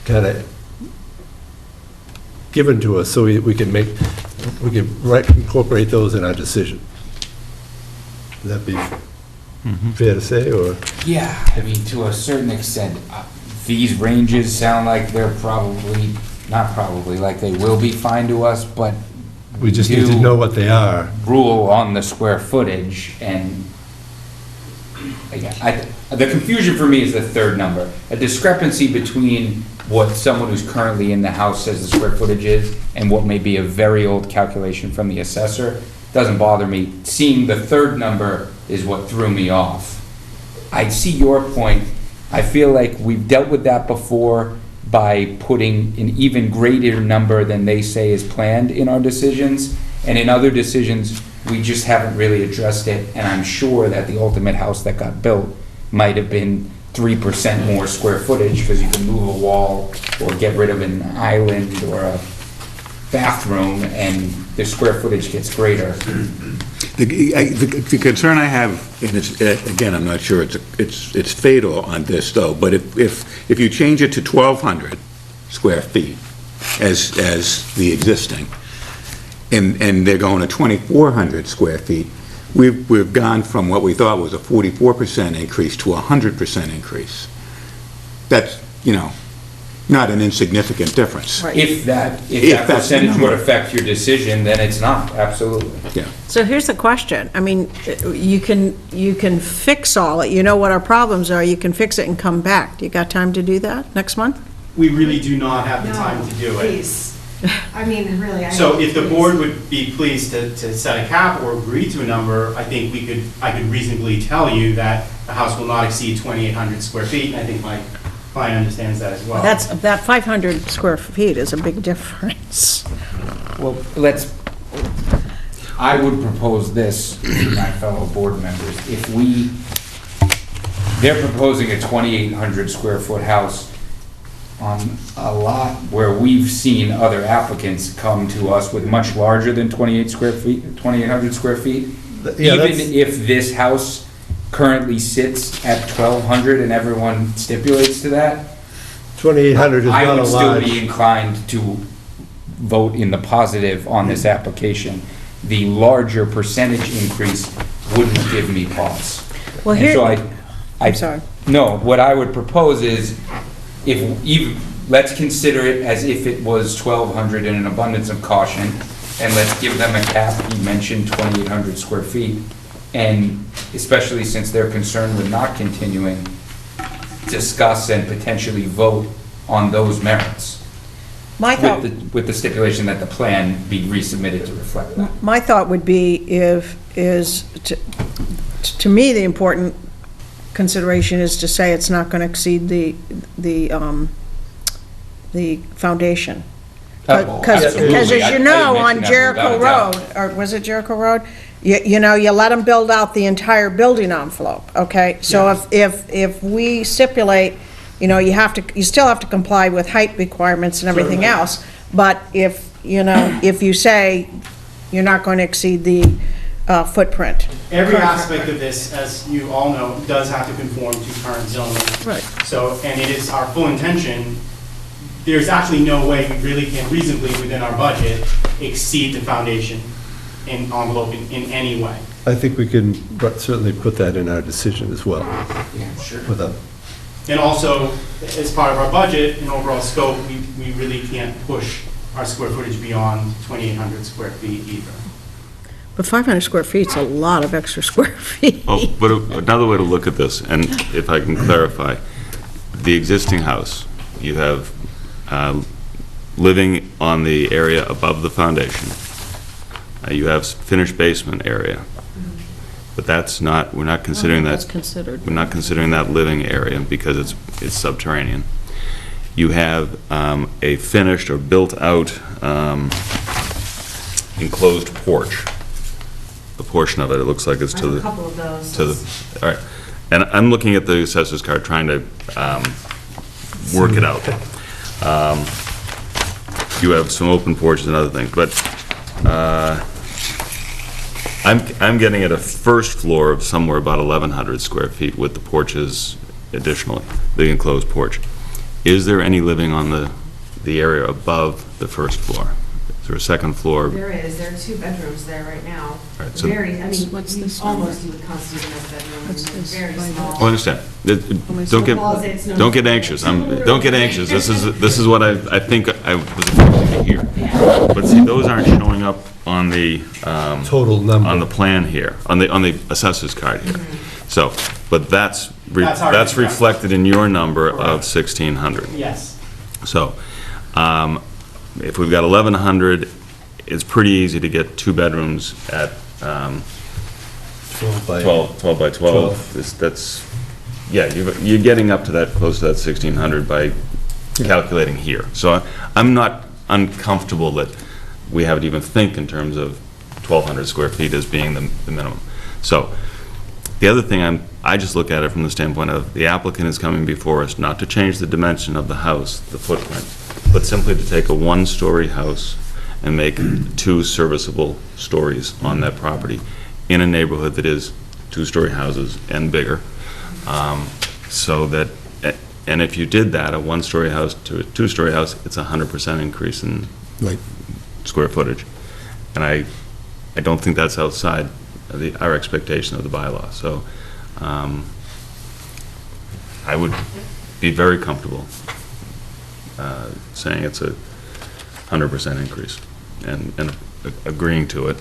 kind of given to us, so we can incorporate those in our decision. Would that be fair to say, or? Yeah, I mean, to a certain extent, these ranges sound like they're like they will be fine to us, but We just need to know what they are. Rule on the square footage, and again, the confusion for me is the third number. A discrepancy between what someone who's currently in the house says the square footage is and what may be a very old calculation from the assessor doesn't bother me. Seeing the third number is what threw me off. I see your point. I feel like we've dealt with that before by putting an even greater number than they say is planned in our decisions, and in other decisions, we just haven't really addressed it, and I'm sure that the ultimate house that got built might have been 3% more square footage, because you can move a wall or get rid of an island or a bathroom, and the square footage gets greater. The concern I have, and it's, again, I'm not sure it's fatal on this though, but if you change it to 1,200 square feet as the existing, and they're going to 2,400 square feet, we've gone from what we thought was a 44% increase to a 100% increase. That's, not an insignificant difference. Right. If that If that's the percentage would number. affect your decision, then it's not, absolutely. Yeah. So here's the question. I mean, you can fix all it. You know what our problems are. You can fix it and come back. Do you got time to do that next month? We really do not have the time to do it. Please. I mean, really, I. So if the please. board would be pleased to set a cap or agree to a number, I think I could reasonably tell you that the house will not exceed 2,800 square feet, and I think my client understands that as well. That 500 square feet is a big difference. Well, I would propose this to my fellow board members. They're proposing a 2,800 square foot house on a lot where we've seen other applicants come to us with much larger than 2,800 square feet. Yeah, Even that's- if this house currently sits at 1,200 and everyone stipulates to that, 2,800 is I not a would still large. be inclined to vote in the positive on this application. The larger percentage increase wouldn't give me pause. Well, And here, so I'm sorry. No, what I would propose is, let's consider it as if it was 1,200 in an abundance of caution, and let's give them a cap. He mentioned 2,800 square feet, and especially since they're concerned with not continuing, discuss and potentially vote on those merits. My thought, With the stipulation that the plan be resubmitted to reflect that. my thought would be to me, the important consideration is to say it's not going to exceed the foundation. Because Absolutely. as you I know, mentioned on that Jericho without a Road, or was it Jericho Road? You know, you let them build out the entire building envelope, okay? So if we stipulate, you know, you still have to comply with height requirements and everything else, but if you say you're not going to exceed the footprint. Every aspect of this, as you all know, does have to conform to current zoning. Right. So, and it is our full intention, there's actually no way we really can reasonably, within our budget, exceed the foundation in envelope in any way. I think we can certainly put that in our decision as well. Yeah, sure. Without, And also, as part of our budget and overall scope, we really can't push our square footage beyond 2,800 square feet either. But 500 square feet's a lot of extra square feet. Oh, but another way to look at this, and if I can clarify, the existing house, you have living on the area above the foundation. You have finished basement area. But that's not, we're not considering that. That's considered. We're not considering that living area because it's subterranean. You have a finished or built-out enclosed porch. A portion of it, it looks like it's I to have the... a couple of those. To the, all right. And I'm looking at the assessor's card, trying to work it out. You have some open porches and other things, but I'm getting at a first floor of somewhere about 1,100 square feet with the porches additionally, the enclosed porch. Is there any living on the area above the first floor? Is there a second floor? There is, there are 2 bedrooms there right now. Right, so- Very, I mean, What's this almost you would constitute as a bedroom, What's this? very By small. Oh, I understand. Don't get anxious. Don't get anxious. This is what I think I was expecting to hear. But see, those aren't showing up on the, total number. on the plan here, on the assessor's card here. So, but that's That's our that's discount. reflected in your number of 1,600. Yes. So, if we've got 1,100, it's pretty easy to get 2 bedrooms at 12 by 12 by 12. That's, yeah, you're getting up to that, close to that 1,600 by calculating here. So I'm not uncomfortable that we have to even think in terms of 1,200 square feet as being the minimum. So the other thing, I just look at it from the standpoint of the applicant is coming before us not to change the dimension of the house, the footprint, but simply to take a 1-story house and make 2 serviceable stories on that property in a neighborhood that is 2-story houses and bigger. So that, and if you did that, a 1-story house to a 2-story house, it's a 100% increase in Right. square footage. And I don't think that's outside our expectation of the bylaw. So I would be very comfortable saying it's a 100% increase and agreeing to it,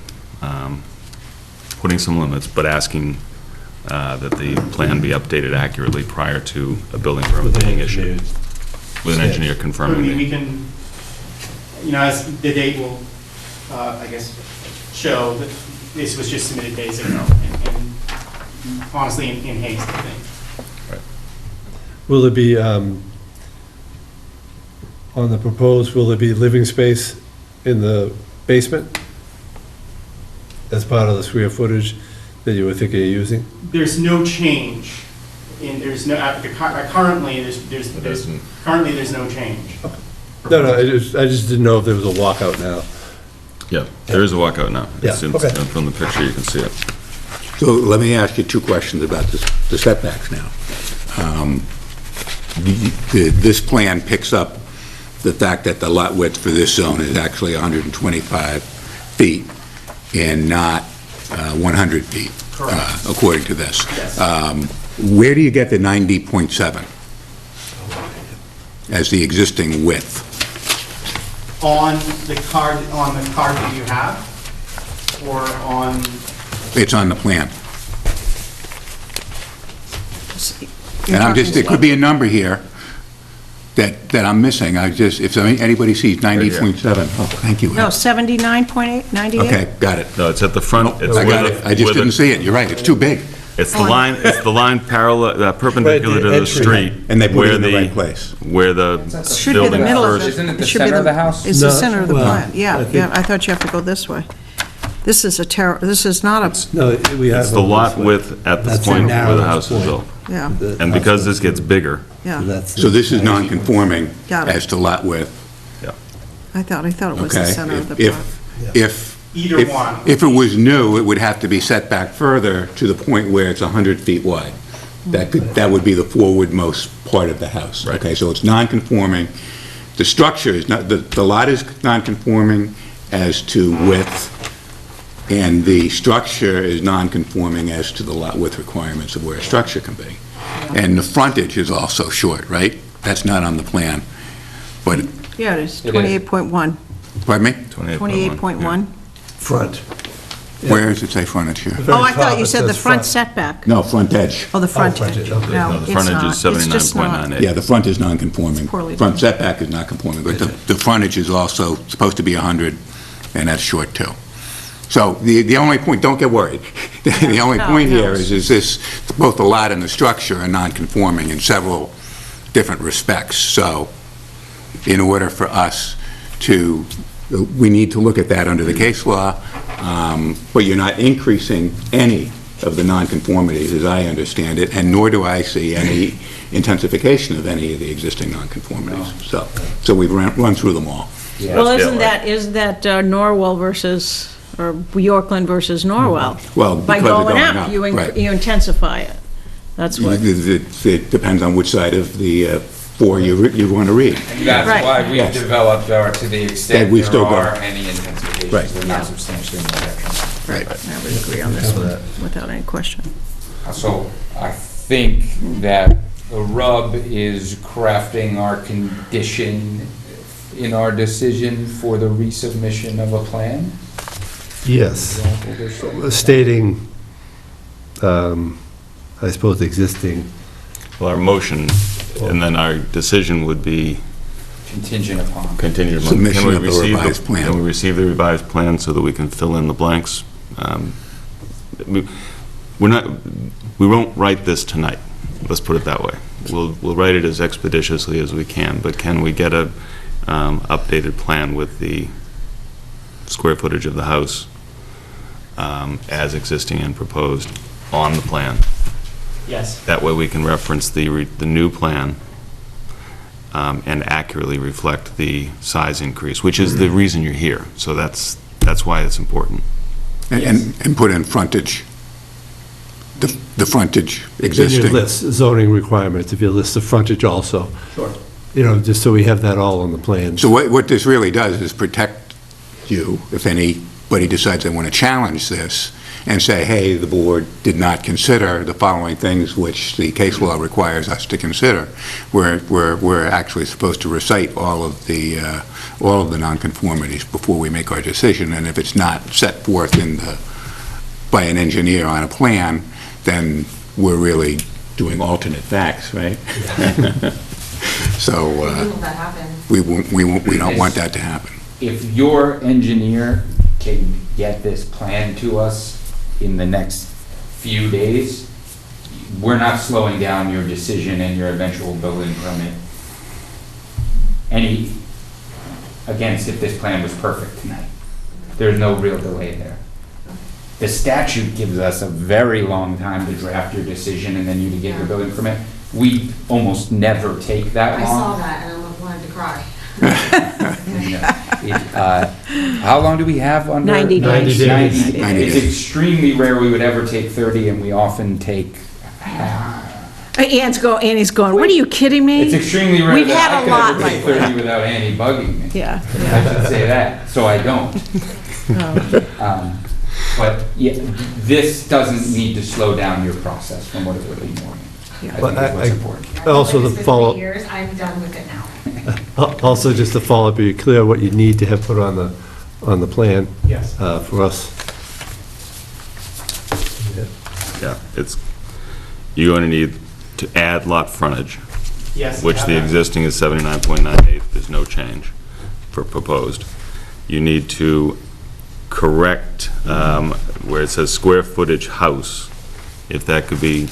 putting some limits, but asking that the plan be updated accurately prior to a building permit being issued. With an engineer I confirming mean, we the... can, as the date will, I guess, show, that this was just submitted days ago, and honestly, in haste, I think. Will there be, on the proposed, will there be living space in the basement as part of the square footage that you were thinking of using? There's no change there's no, currently, there's no change. No, I just didn't know if there was a walkout now. Yeah, there is a walkout now. Yeah, okay. From the picture, you can see it. So let me ask you two questions about the setbacks now. This plan picks up the fact that the lot width for this zone is actually 125 feet and not 100 feet, according to this. Yes. Where do you get the 90.7 as the existing width? On the card that you have, or on? It's on the plan. And I'm just, there could be a number here that I'm missing. If anybody sees 90.7, oh, thank you. No, 79.8, 98? Okay, got it. No, it's at the front. It's I got where it. the- I just where the- didn't see it. You're right, it's too big. It's the line perpendicular to the entry. street. And they put where it in the right place. Where the Should be the building middle of first. it. Isn't it the It should be center of the house? It's the No, center of the well, plan, I yeah, think- yeah, I thought you have to go this way. This is this is not a, No, we have. It's the lot width at the That's the point where the narrowest house is point. built. yeah, And because this gets bigger, yeah, So this is non-conforming Got it. as to lot width, I thought it was the okay? center of the plan. Either one. If it was new, it would have to be set back further to the point where it's 100 feet wide. That would be the forwardmost part of the house. Right. Okay, so it's non-conforming. The structure is not, the lot is non-conforming as to width, and the structure is non-conforming as to the lot width requirements of where a structure can be. And the frontage is also short, right? That's not on the plan. But, Yeah, it is, It is. 28.1, pardon me? 28.1. Front. Where does it say frontage here? Oh, I thought top you it said the says front front. setback. No, front edge. Oh, the front frontage, edge. okay. No, No, the it's frontage not. is It's just not. 79.98. Yeah, the front is non-conforming. Poorly Front done. setback is not conforming, but the frontage is also supposed to be 100, and that's short too. So the only point, don't get worried. The only No, point no. here is this, both the lot and the structure are non-conforming in several different respects. So in order for us to, we need to look at that under the case law, but you're not increasing any of the nonconformities, as I understand it, and nor do I see any intensification of any of the existing nonconformities. So we've run through them all. Well, Yeah. isn't that Norwell versus, or Yorkland versus Norwell? Well, By because of going going up, up, you right. you intensify it. That's what, It depends on which side of the four you want to read. And that's Right. why we've Yes. developed, or to the That extent we there still go. are any intensifications, Right. they're not substantially more detrimental. Right. I would agree on this one, without any question. So I think that the rub is crafting our condition in our decision for the resubmission of a plan. Yes, stating, I suppose, existing, Well, our motion, and then our decision would be Contingent upon. contingent. upon- Submission can we of the receive revised plan. Can we receive the revised plan so that we can fill in the blanks? We won't write this tonight, let's put it that way. We'll write it as expeditiously as we can, but can we get a updated plan with the square footage of the house as existing and proposed on the plan? Yes. That way we can reference the new plan and accurately reflect the size increase, which is the reason you're here. So that's why it's important. And put in frontage, the frontage then you existing. list zoning requirements, if you list the frontage also. Sure. Just so we have that all on the plan. So what this really does is protect you if anybody decides they want to challenge this and say, hey, the board did not consider the following things which the case law requires us to consider. We're actually supposed to recite all of the nonconformities before we make our decision, and if it's not set forth by an engineer on a plan, then we're really doing alternate facts, right? So When will that happen? we don't want that to happen. If your engineer can get this plan to us in the next few days, we're not slowing down your decision and your eventual building permit against if this plan was perfect tonight. There's no real delay there. The statute gives us a very long time to draft your decision and then you to get your building permit. We almost never take that I saw long. that and I wanted to cry. How long do we have under? 90 days. 90 days. 90 It's days. extremely rare we would ever take 30, and we often take half. Andy's going, what are you kidding me? It's extremely rare We've that had I a could lot ever like take 30 without Annie bugging me. Yeah. I should say that, so I don't. But yeah, this doesn't need to slow down your process from what it would be normally. I Well, think is what's important. Also, the It's been follow, 3 years, I'm done with it now. also just to follow up, be clear what you need to have put on the plan Yes. for us. Yeah, you're going to need to add lot frontage, Yes. which the existing is 79.98, there's no change for proposed. You need to correct where it says square footage house, if that could be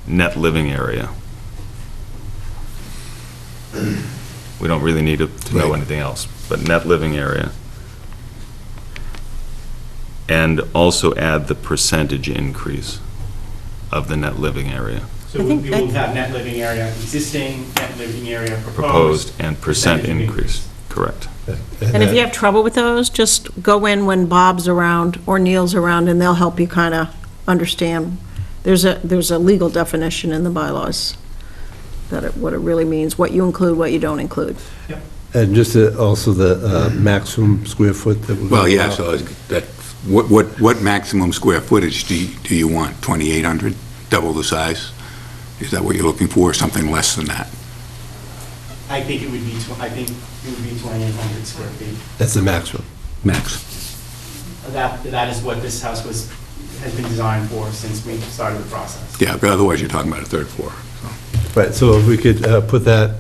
net living area. We don't really need to know Right. anything else, but net living area. And also add the percentage increase of the net living area, So we will have net living area existing, net living area proposed, proposed. and percent percentage increase, correct. And if you have trouble with those, just go in when Bob's around or Neil's around, and they'll help you kind of understand. There's a legal definition in the bylaws what it really means, what you include, what you don't include. And just also the maximum square foot that we're... Well, yeah, so that, what maximum square footage do you want? 2,800? Double the size? Is that what you're looking for, or something less than that? I think it would be 2,800 square feet. That's the maximum. Max. That is what this house has been designed for since we started the process. Yeah, but otherwise you're talking about a third floor. Right, so if we could put that,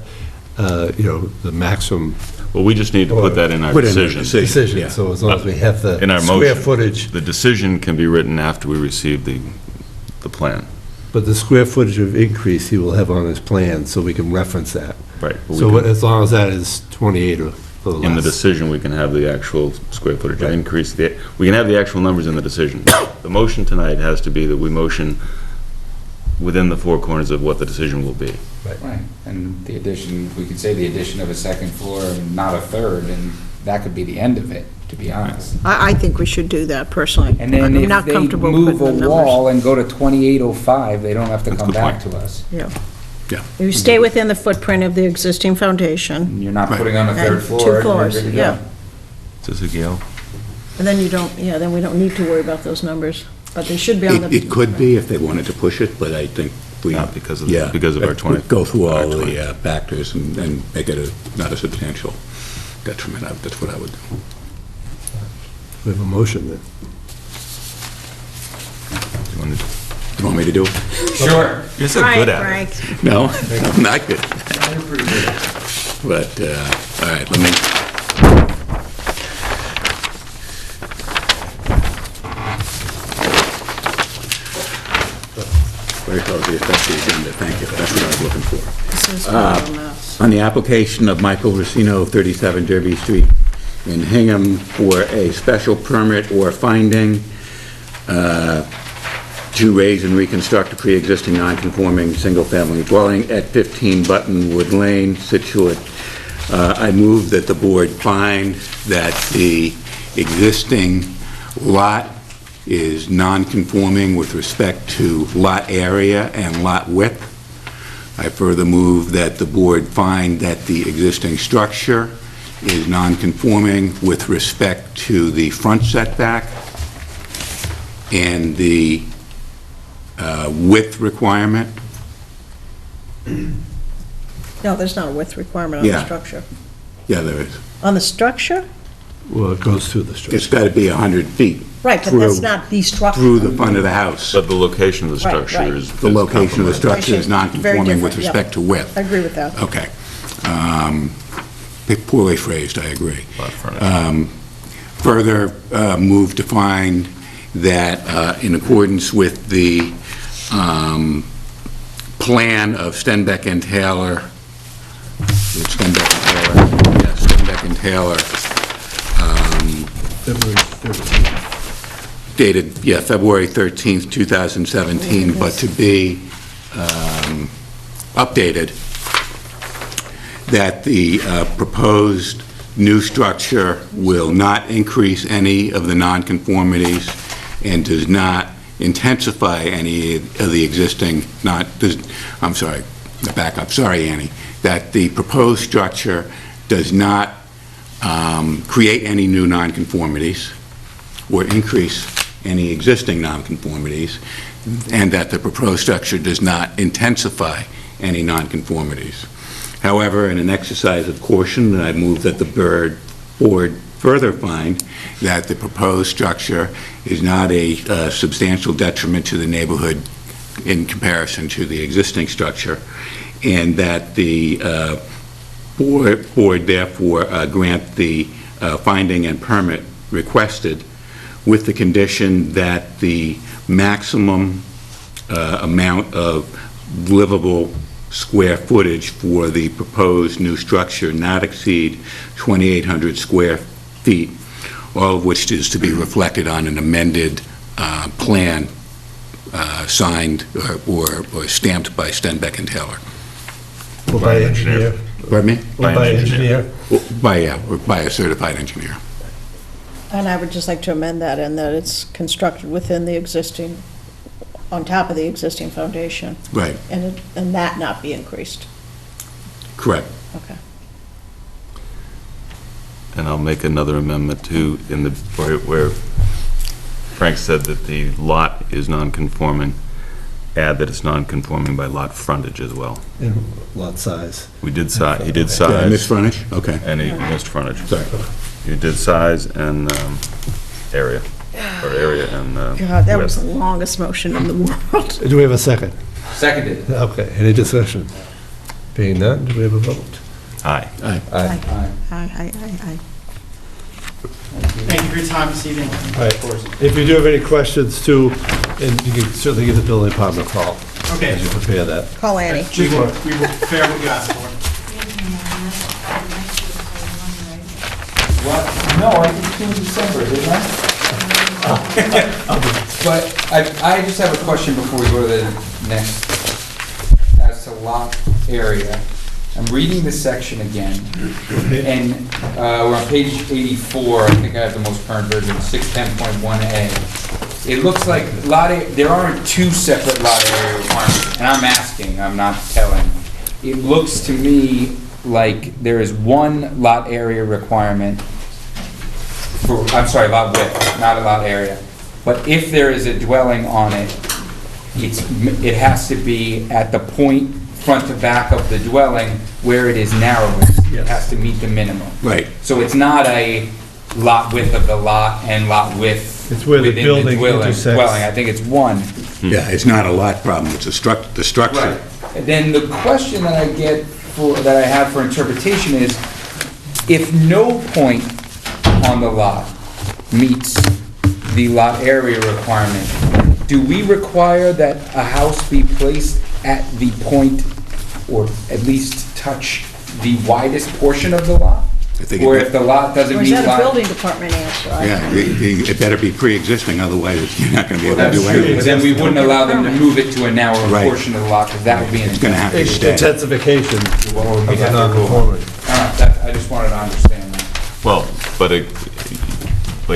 the maximum Well, we just need to put that in our Put it in the decision. decision, yeah. so as long as we have the In our square motion. footage, The decision can be written after we receive the plan. but the square footage of increase he will have on his plan, so we can reference that. Right. So as long as that is 28 or less. In the decision, we can have the actual square footage increase. We can have the actual numbers in the decision. The motion tonight has to be that we motion within the four corners of what the decision will be. Right, and the addition, we could say the addition of a second floor and not a third, and that could be the end of it, to be honest. I think we should do that personally. And then I'm if not they comfortable move putting a the wall numbers. and go to 2805, they don't have to That's a come good back point. to us. Yeah. Yeah. You stay within the footprint of the existing foundation, And you're not Right. putting on a And third two floor. and you're floors, good to go. yeah. Is this a Gail? and then then we don't need to worry about those numbers, but they should be on the... It could be if they wanted to push it, but I think we... Not because of, Yeah, because of our 20. Go through all our the 20. factors and make it not a substantial detriment. That's what I would do. We have a motion then. You wanna- You want me to do it? Sure. You're so Frank, good at it. Frank. No, I'm not good. But, all right, let me... Very closely, that's the agenda, thank you, that's what I was looking for. This is a mess. On the application of Michael Racino, 37 Derby Street in Hingham, for a special permit or finding to raise and reconstruct a pre-existing non-conforming single-family dwelling at 15 Buttonwood Lane, Scituate. I move that the board find that the existing lot is non-conforming with respect to lot area and lot width. I further move that the board find that the existing structure is non-conforming with respect to the front setback and the width requirement. No, there's not a width requirement on the Yeah. structure. Yeah, there is. On the structure? Well, it goes through the It's structure. got to be 100 feet Right, but that's through- not the structure. through the front of the house. But the location of the Right, structure right. is. The location of the structure is Very non-conforming with different, yeah. respect to width. I agree with that. Okay. Poorly phrased, I agree. Lot frontage. Further, move to find that in accordance with the plan of Stenbeck and Taylor, Stenbeck and Taylor, February 13th. dated, February 13th, 2017, but to be updated, that the proposed new structure will not increase any of the nonconformities and does not intensify any of the existing, back up, sorry, Annie, that the proposed structure does not create any new nonconformities or increase any existing nonconformities, and that the proposed structure does not intensify any nonconformities. However, in an exercise of caution, I move that the board further find that the proposed structure is not a substantial detriment to the neighborhood in comparison to the existing structure, and that the board therefore grant the finding and permit requested with the condition that the maximum amount of livable square footage for the proposed new structure not exceed 2,800 square feet, all of which is to be reflected on an amended plan signed or stamped by Stenbeck and Taylor. Or by engineer. Pardon me? Or by engineer. Or by a certified engineer. And I would just like to amend that in that it's constructed within the existing, on top of the existing foundation, Right, and that not be increased. correct. Okay. And I'll make another amendment too, where Frank said that the lot is non-conforming, add that it's non-conforming by lot frontage as well. And lot size. He did size. Did I miss frontage? Okay. And he missed frontage. Sorry. You did size and area, or area and God, that was width. the longest motion in the world. Do we have a second? Seconded. Okay, any discussion? Being none, do we have a vote? Aye. Aye. Thank you for your time this evening. All right. If you do have any questions too, and you can certainly give the building department a call Okay. as you prepare that. Call Annie. We will prepare what you asked for. What? No, I did it in December, didn't I? But I just have a question before we go to the next, as to lot area. I'm reading this section again, and we're on page 84, I think I have the most current version, 610.1A. It looks like there aren't two separate lot area requirements, and I'm asking, I'm not telling. It looks to me like there is one lot area requirement for, I'm sorry, lot width, not a lot area. But if there is a dwelling on it, it has to be at the point front to back of the dwelling where it is narrowest. It has to meet the minimum. Right. So it's not a lot width of the lot and lot width It's where the within building dwelling. intersects. I think it's one. Yeah, it's not a lot problem, it's the structure. Right. And then the question that I have for interpretation is, if no point on the lot meets the lot area requirement, do we require that a house be placed at the point, or at least touch the widest portion of the lot? I think Or if the lot doesn't Or meet is that a lot... building department answer? Yeah, it better be pre-existing, otherwise you're not gonna be able to That's do true, anything. but then we wouldn't allow them to move it to a narrower Right. portion of the lot, because that would be an... It's gonna have to stay. Intensification of Well, we'd the have to go- non-conformity. I just wanted to understand that. Well, but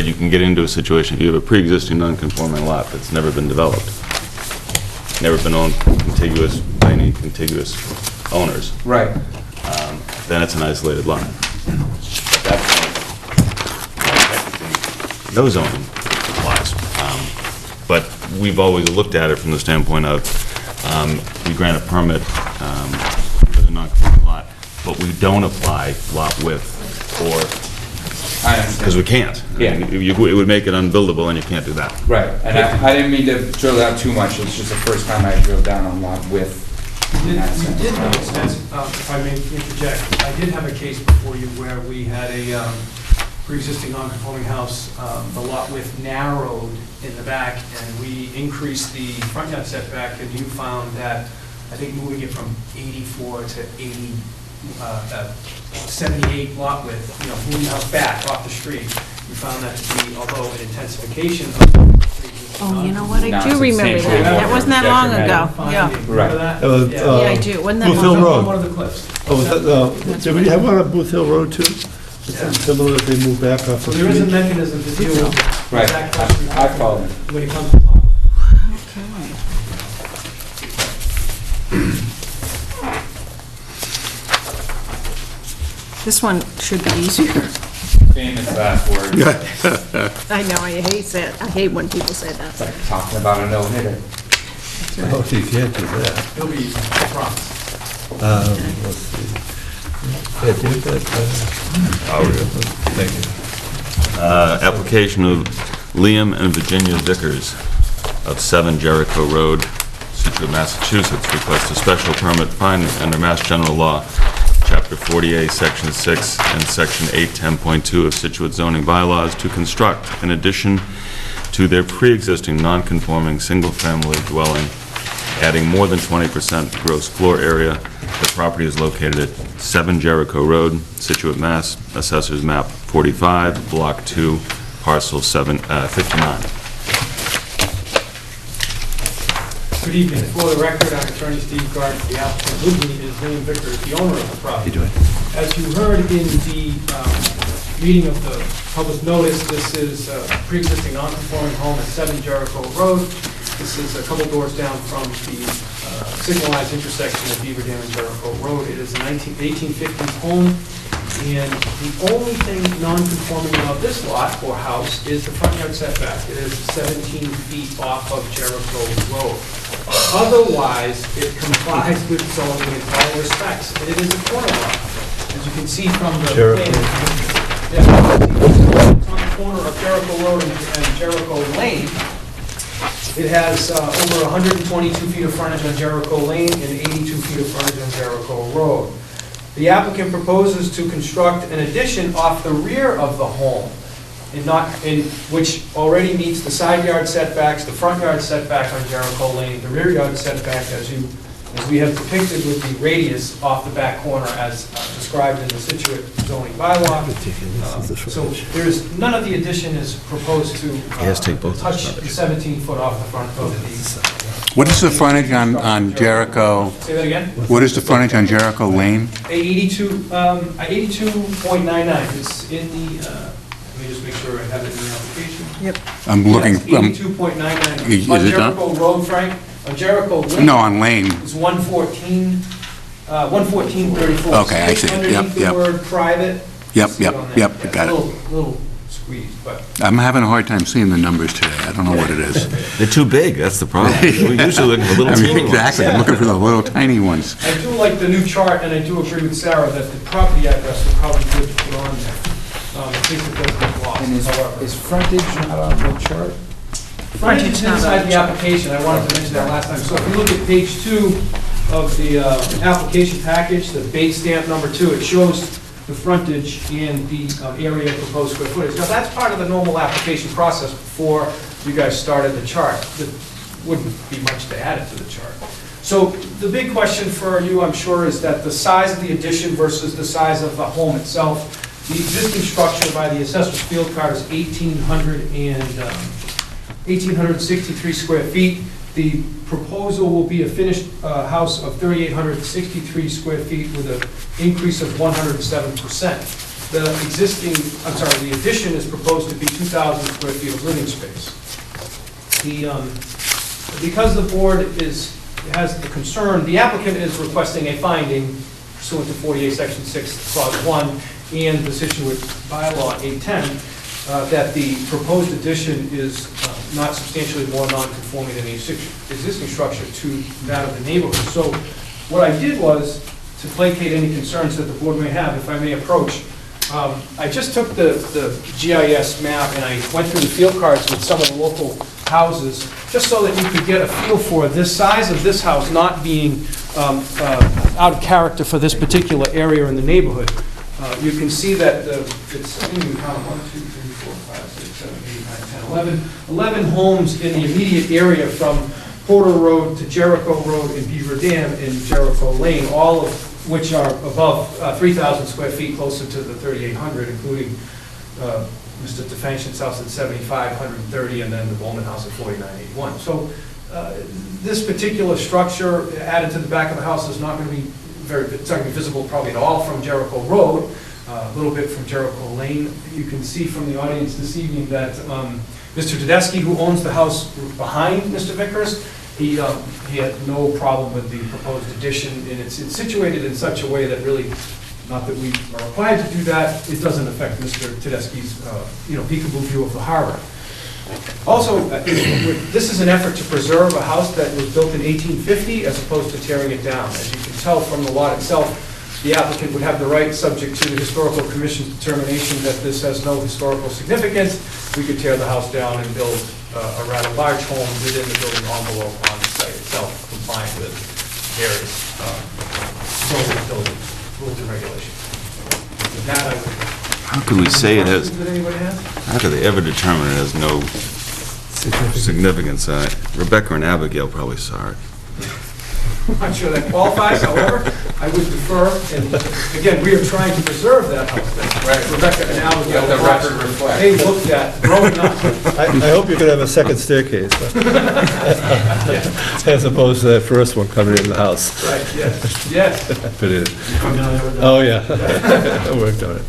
you can get into a situation, if you have a pre-existing non-conforming lot that's never been developed, never been owned contiguous by any contiguous owners, Right. then it's an isolated lot. At that point, no zoning applies. But we've always looked at it from the standpoint of, we grant a permit for the non-conforming lot, but we don't apply lot width or I understand. Because we can't. Yeah. It would make it unbuildable, and you can't do that. Right, and I didn't mean to drill down too much, it's just the first time I drilled down on lot width. You did have a sense, if I may interject, I did have a case before you where we had a pre-existing non-conforming house, the lot width narrowed in the back, and we increased the front yard setback, and you found that, I think moving it from 84 to 80, 78 lot width, you know, moving the house back off the street, you found that to be, although an intensification of the pre-existing Oh, you know what, I No, do it's remember substantially that. That wasn't that long detrimental. ago. Yeah. Right. Remember that? Yeah, I do. Wasn't that Booth long Hill ago? Road. One of the cliffs. Oh, was that, did we have one on Booth Hill Road too? Is that similar if they move back off So the there is a street? mechanism to deal with Right, that question I follow. when it comes to lot width. This one should be easier. Famous last word, I know, I hate when people say that. it's like talking about a no-hitter. Oh, you can't do that. It'll be, I promise. Let's see. Yeah, do that. Thank you. Application of Liam and Virginia Vickers of 7 Jericho Road, Scituate, Massachusetts, request a special permit finding under Mass General Law, Chapter 48, Section 6, and Section 810.2 of Scituate zoning bylaws to construct an addition to their pre-existing non-conforming single-family dwelling, adding more than 20% gross floor area. The property is located at 7 Jericho Road, Scituate, Mass., Assessors Map 45, Block 2, Parcel 59. Good evening. For the record, I'm Attorney Steve Gard. The applicant with me is William Vickers, the owner of the property. As you heard in the reading of the public notice, this is a pre-existing non-conforming home at 7 Jericho Road. This is a couple doors down from the signalized intersection of Beaver Dam and Jericho Road. It is a 1850s home, and the only thing non-conforming about this lot or house is the front yard setback. It is 17 feet off of Jericho Road. Otherwise, it complies with zoning in all respects, and it is a corner lot. As you can see from the Jericho. plan, it's on the corner of Jericho Road and Jericho Lane. It has over 122 feet of frontage on Jericho Lane and 82 feet of frontage on Jericho Road. The applicant proposes to construct an addition off the rear of the home, which already meets the side yard setbacks, the front yard setback on Jericho Lane, the rear yard setback, as we have depicted with the radius off the back corner as described in the Scituate zoning bylaw. So none of the addition is proposed to touch the 17-foot off the front of the... What is the frontage on Jericho? Say that again? What is the frontage on Jericho Lane? 82.99. It's in the, let me just make sure I have it in the application. Yep. I'm looking, Yes, 82.99. Is On it not? Jericho Road, Frank, on Jericho Lane. no, on Lane. It's 114.34. Okay, I see. Yep, Underneath the yep. word private. Yep, see it yep, on there. yep, Yeah, got it. Little squeezed, but. I'm having a hard time seeing the numbers today. I don't know what it is. They're too big, that's the problem. We usually look for little I mean, teeny ones. exactly, I'm looking for the little tiny ones. I do like the new chart, and I do agree with Sarah that the property address would probably be good to put on there. In case it does get lost, And however. is frontage not on the chart? Frontage is inside the application, I wanted to mention that last time. So if you look at page 2 of the application package, the base stamp number 2, it shows the frontage and the area of proposed square footage. Now, that's part of the normal application process before you guys started the chart. There wouldn't be much to add it to the chart. So the big question for you, I'm sure, is that the size of the addition versus the size of the home itself. The existing structure by the assessor's field card is 1,863 square feet. The proposal will be a finished house of 3,863 square feet with an increase of 107%. The addition is proposed to be 2,000 square feet of living space. Because the board has the concern, the applicant is requesting a finding pursuant to 48 Section 6, Clause 1, and the Scituate bylaw 810, that the proposed addition is not substantially more non-conforming than the existing structure to that of the neighborhood. So what I did was, to placate any concerns that the board may have, if I may approach I just took the GIS map and I went through the field cards with some of the local houses, just so that you could get a feel for this size of this house not being out of character for this particular area in the neighborhood. You can see that it's, I think you count 1, 2, 3, 4, 5, 6, 7, 8, 9, 10, 11 homes in the immediate area from Porter Road to Jericho Road and Beaver Dam and Jericho Lane, all of which are above 3,000 square feet, closer to the 3,800, including Mr. Defantion's house at 7,530, and then the Bowman house at 4,981. So this particular structure added to the back of the house is not going to be it's not going to be visible probably at all from Jericho Road, a little bit from Jericho Lane. You can see from the audience this evening that Mr. Tedeschi, who owns the house behind Mr. Vickers, he had no problem with the proposed addition, and it's situated in such a way that really, not that we are required to do that, it doesn't affect Mr. Tedeschi's, peekaboo view of the harbor. Also, this is an effort to preserve a house that was built in 1850 as opposed to tearing it down. As you can tell from the lot itself, the applicant would have the right, subject to the Historical Commission's determination that this has no historical significance. We could tear the house down and build a rather large home within the building envelope on the site itself, compliant with various building rules and regulations. With that, I would... How can we say it has, That anybody has? how could they ever determine it has no significance? Rebecca and Abigail probably saw it. I'm not sure that qualifies, however, I would defer, and again, we are trying to preserve that house. Right. Rebecca and Abigail, Let the record reflect. they looked at growing up. I hope you could have a second staircase, as opposed to that first one coming in the house. Right, yes, yes. But it, oh, yeah, I worked on it.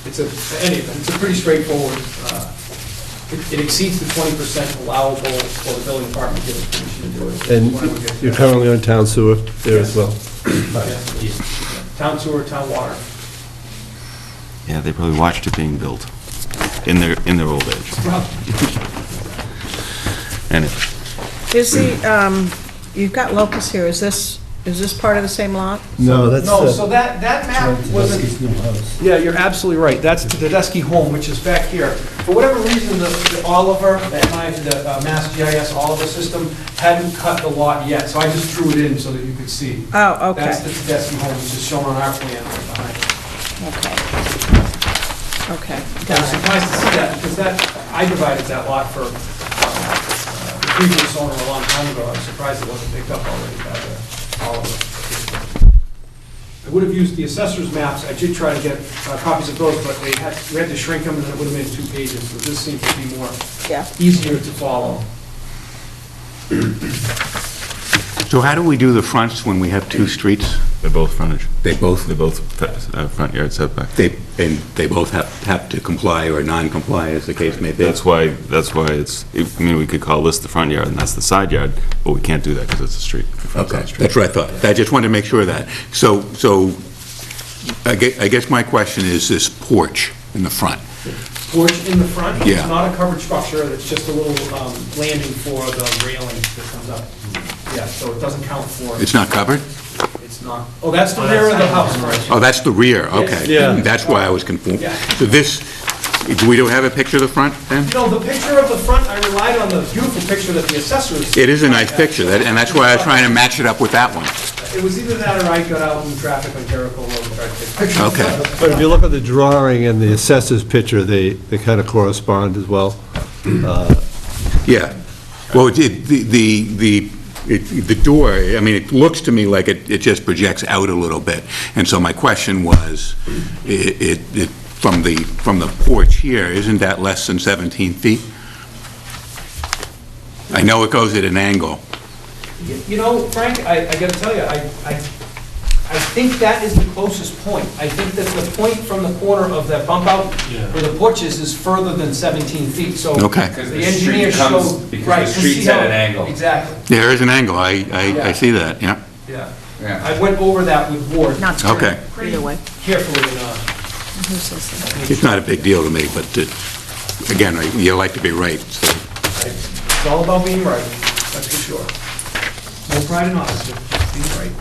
It's a pretty straightforward, it exceeds the 20% allowable for the building department to give us permission to do it. And you're currently on town sewer there as well? Yes. Town sewer, town water. Yeah, they probably watched it being built in their old age. Anyway, Is the, you've got locus here, is this part of the same lot? No, that's... No, so that map wasn't... Yeah, you're absolutely right. That's the Tedeschi home, which is back here. For whatever reason, the Oliver, the Mass GIS Oliver system hadn't cut the lot yet, so I just drew it in so that you could see. Oh, okay. That's the Tedeschi home, which is shown on our plan right behind. Okay. Okay, I got was it. surprised to see that, because I divided that lot for the previous owner a long time ago. I was surprised it wasn't picked up already by the Oliver. I would have used the assessor's maps. I did try to get copies of those, but we had to shrink them, and then it would have made 2 pages. So this seems to be more easier to follow. So how do we do the fronts when we have 2 streets? they're both frontage. They both, Front yard setback. they both have to comply or non-comply, as the case may be? That's why it's, I mean, we could call this the front yard and that's the side yard, but we can't do that because it's a street. Okay, that's what I thought. I just wanted to make sure of that. So I guess my question is this porch in the front. Porch in the front? Yeah. It's not a covered structure, it's just a little landing for the railing that comes up. Yeah, so it doesn't count for... It's not covered? It's not. Oh, that's the rear of the house, right? Oh, that's the rear, okay. Yeah. That's why I was confused. Yeah. So this, do we have a picture of the front, then? You know, the picture of the front, I relied on the beautiful picture that the assessors... It is a nice picture, and that's why I was trying to match it up with that one. It was either that or I got out in traffic on Jericho Road and tried to take pictures. Okay. But if you look at the drawing and the assessor's picture, they kind of correspond as well. Yeah. Well, the door, I mean, it looks to me like it just projects out a little bit. And so my question was, from the porch here, isn't that less than 17 feet? I know it goes at an angle. You know, Frank, I gotta tell you, I think that is the closest point. I think that the point from the corner of that bump out where the porch is further than 17 feet, so. Okay. Because The the engineer street comes, showed. because right, the to see street's at how- an angle. Exactly, There is an angle, I see that, yeah. yeah. Yeah. I went over that with Ward Not Okay. either way. carefully, Who says that? It's not a big deal to me, but again, you like to be right, so. it's all about being right, that's for sure. No pride in honesty, just being right.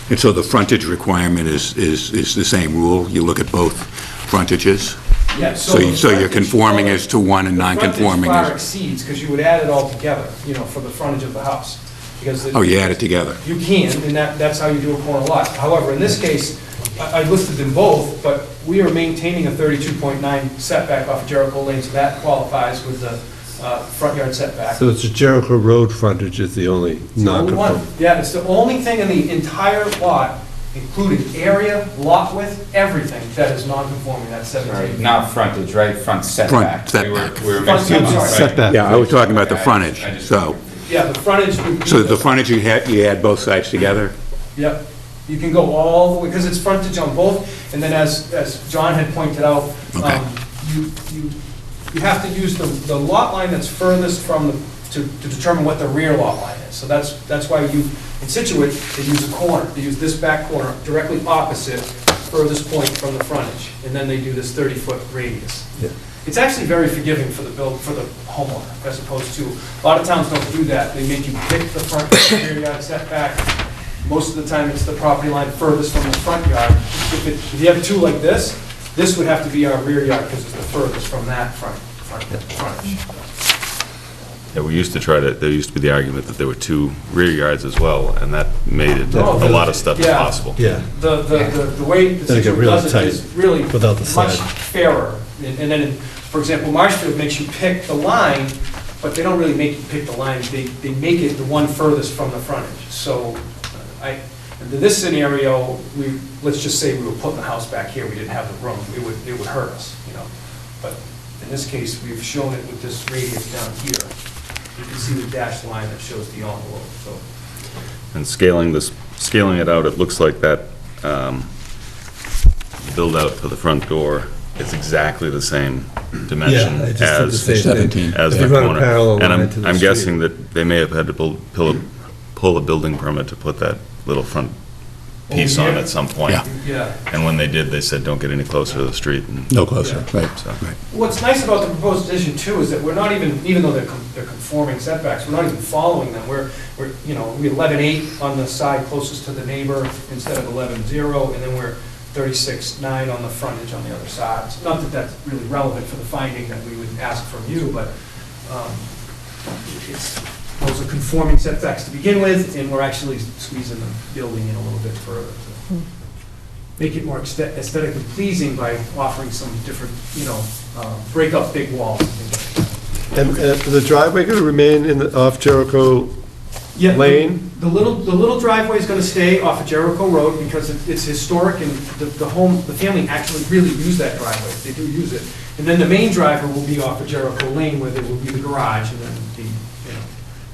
And so the frontage requirement is the same rule? You look at both frontages? Yeah, So you're conforming as to one and non-conforming The frontage far as... exceeds, because you would add it all together, for the frontage of the house. Because Oh, you add it together? You can, and that's how you do a corner lot. However, in this case, I listed them both, but we are maintaining a 32.9 setback off of Jericho Lane, so that qualifies with the front yard setback. So it's a Jericho Road frontage is the only non-conforming. Yeah, it's the only thing in the entire lot, including area, lot width, everything that is non-conforming, that's 17. Not frontage, right? Front setback. setback. We were Front mixing up, setback. right? Setback. Yeah, I was talking about the frontage, so... Yeah, the frontage would be... So the frontage, you add both sides together? Yep. You can go all the way, because it's frontage on both, and then as John had pointed out, Okay. you have to use the lot line that's furthest from to determine what the rear lot line is. So that's why in Scituate, they use a corner. They use this back corner directly opposite furthest point from the frontage, and then they do this 30-foot radius. Yeah. It's actually very forgiving for the homeowner, as opposed to, a lot of towns don't do that. They make you pick the front rear yard setback. Most of the time, it's the property line furthest from the front yard. If you have two like this would have to be our rear yard, because it's the furthest from that frontage. Yeah, there used to be the argument that there were two rear yards as well, and that made it, No, a lot of stuff yeah. impossible. Yeah. The way the Then it get Scituate really does it tight is really without the much side. fairer. And then, for example, Marshfield makes you pick the line, but they don't really make you pick the line. They make it the one furthest from the frontage. So in this scenario, let's just say we were putting the house back here, we didn't have the room, it would hurt us, But in this case, we've shown it with this radius down here. You can see the dashed line that shows the envelope, so. And scaling it out, it looks like that build out for the front door is exactly the same dimension Yeah, I just did the as same thing. 17. as If the you run a corner. parallel And line to the I'm street. guessing that they may have had to pull a building permit to put that little front piece on at some point. Yeah. Yeah. And when they did, they said, don't get any closer to the street. And No closer, right, So- right. What's nice about the proposed addition too is that we're not even though they're conforming setbacks, we're not even following them. We're 11.8 on the side closest to the neighbor instead of 11.0, and then we're 36.9 on the frontage on the other side. It's not that that's really relevant for the finding that we would ask from you, but those are conforming setbacks to begin with, and we're actually squeezing the building in a little bit further to make it more aesthetically pleasing by offering some different, break up big walls and things like that. And the driveway going to remain off Jericho Yeah, Lane? The little driveway is going to stay off of Jericho Road because it's historic, and the family actually really use that driveway. They do use it. And then the main driveway will be off of Jericho Lane, where there will be the garage, and then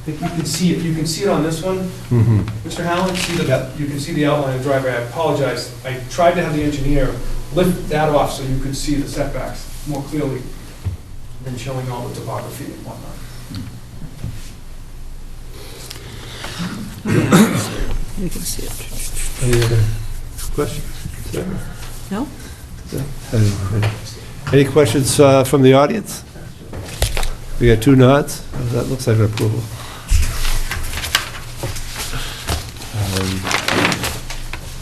I think you can see it. You can see it on this one, Mm-hmm. Mr. Hallen. You can see the outline of the driveway. I apologize. I tried to have the engineer lift that off so you could see the setbacks more clearly than showing all the topography and whatnot. You can see it. Any other questions? No? Any questions from the audience? We got two nods. Oh, that looks like an approval.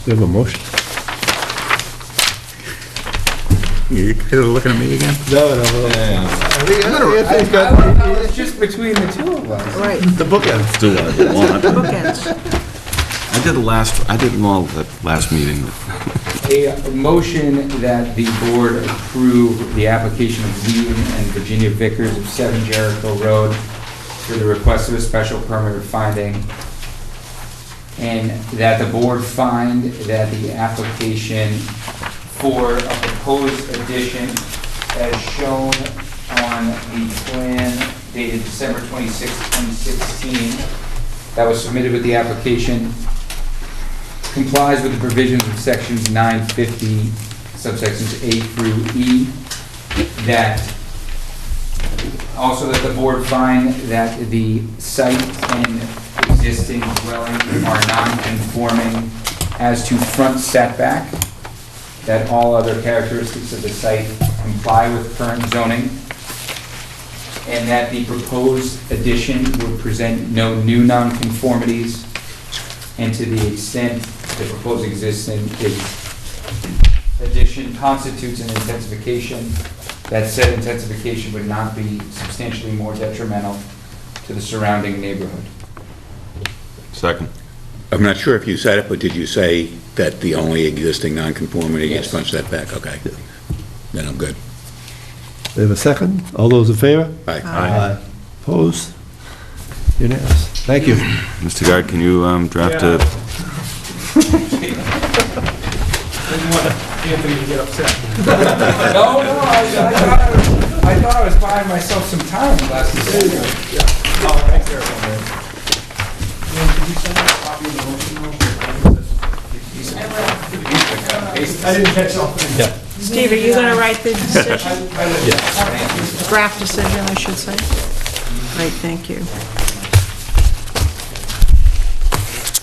We have a motion? You guys are looking at me again? No. It's just between the two of us. Right, The bookends. do what they want. bookends. I did them all at the last meeting. A motion that the board approve the application of Lee and Virginia Vickers of 7 Jericho Road for the request of a special permit of finding, and that the board find that the application for a proposed addition as shown on the plan dated December 26, 2016, that was submitted with the application, complies with the provisions of sections 950, subsections A through E, that also that the board find that the site and existing dwelling are non-conforming as to front setback, that all other characteristics of the site comply with current zoning, and that the proposed addition would present no new nonconformities, and to the extent the proposed existing addition constitutes an intensification, that said intensification would not be substantially more detrimental to the surrounding neighborhood. Second. I'm not sure if you said it, but did you say that the only existing nonconformity is Yes. front setback? Okay. Then I'm good. We have a second? All those in favor? Aye. Aye. Opposed? Unanimous. Thank you. Mr. Guard, can you draft a, Didn't want Anthony to get upset. No, I thought I was buying myself some time last December. Oh, thanks, everyone. Did you send us a copy of the motion? I didn't catch all. Yeah. Steve, are you going to write the decision? Draft decision, I should say. Great, thank you.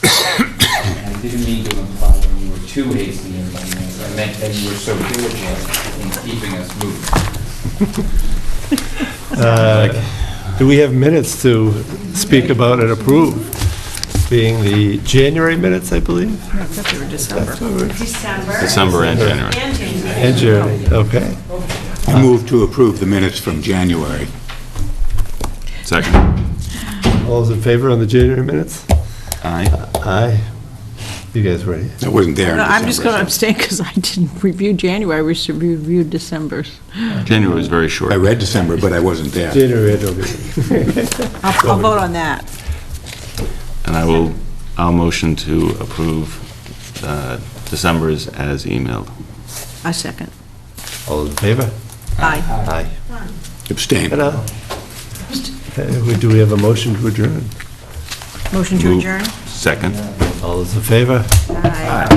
I didn't mean to imply that you were too hasty in my name. I meant that you were so diligent in keeping us moving. Do we have minutes to speak about and approve? Being the January minutes, I believe? I thought they were December. December and January? And January, okay. I move to approve the minutes from January. Second. All those in favor on the January minutes? Aye. Aye. You guys ready? I wasn't there in No, I'm just going to December, abstain because I didn't review January, we should review December's. January was very so short. I read December, but I wasn't there. January, I don't get I'll vote on that. And I'll motion to approve December's as emailed. I second. All those in favor? Aye. Aye. Abstain. Do we have a motion to adjourn? Motion to Move. adjourn? Second. All those in favor? Aye.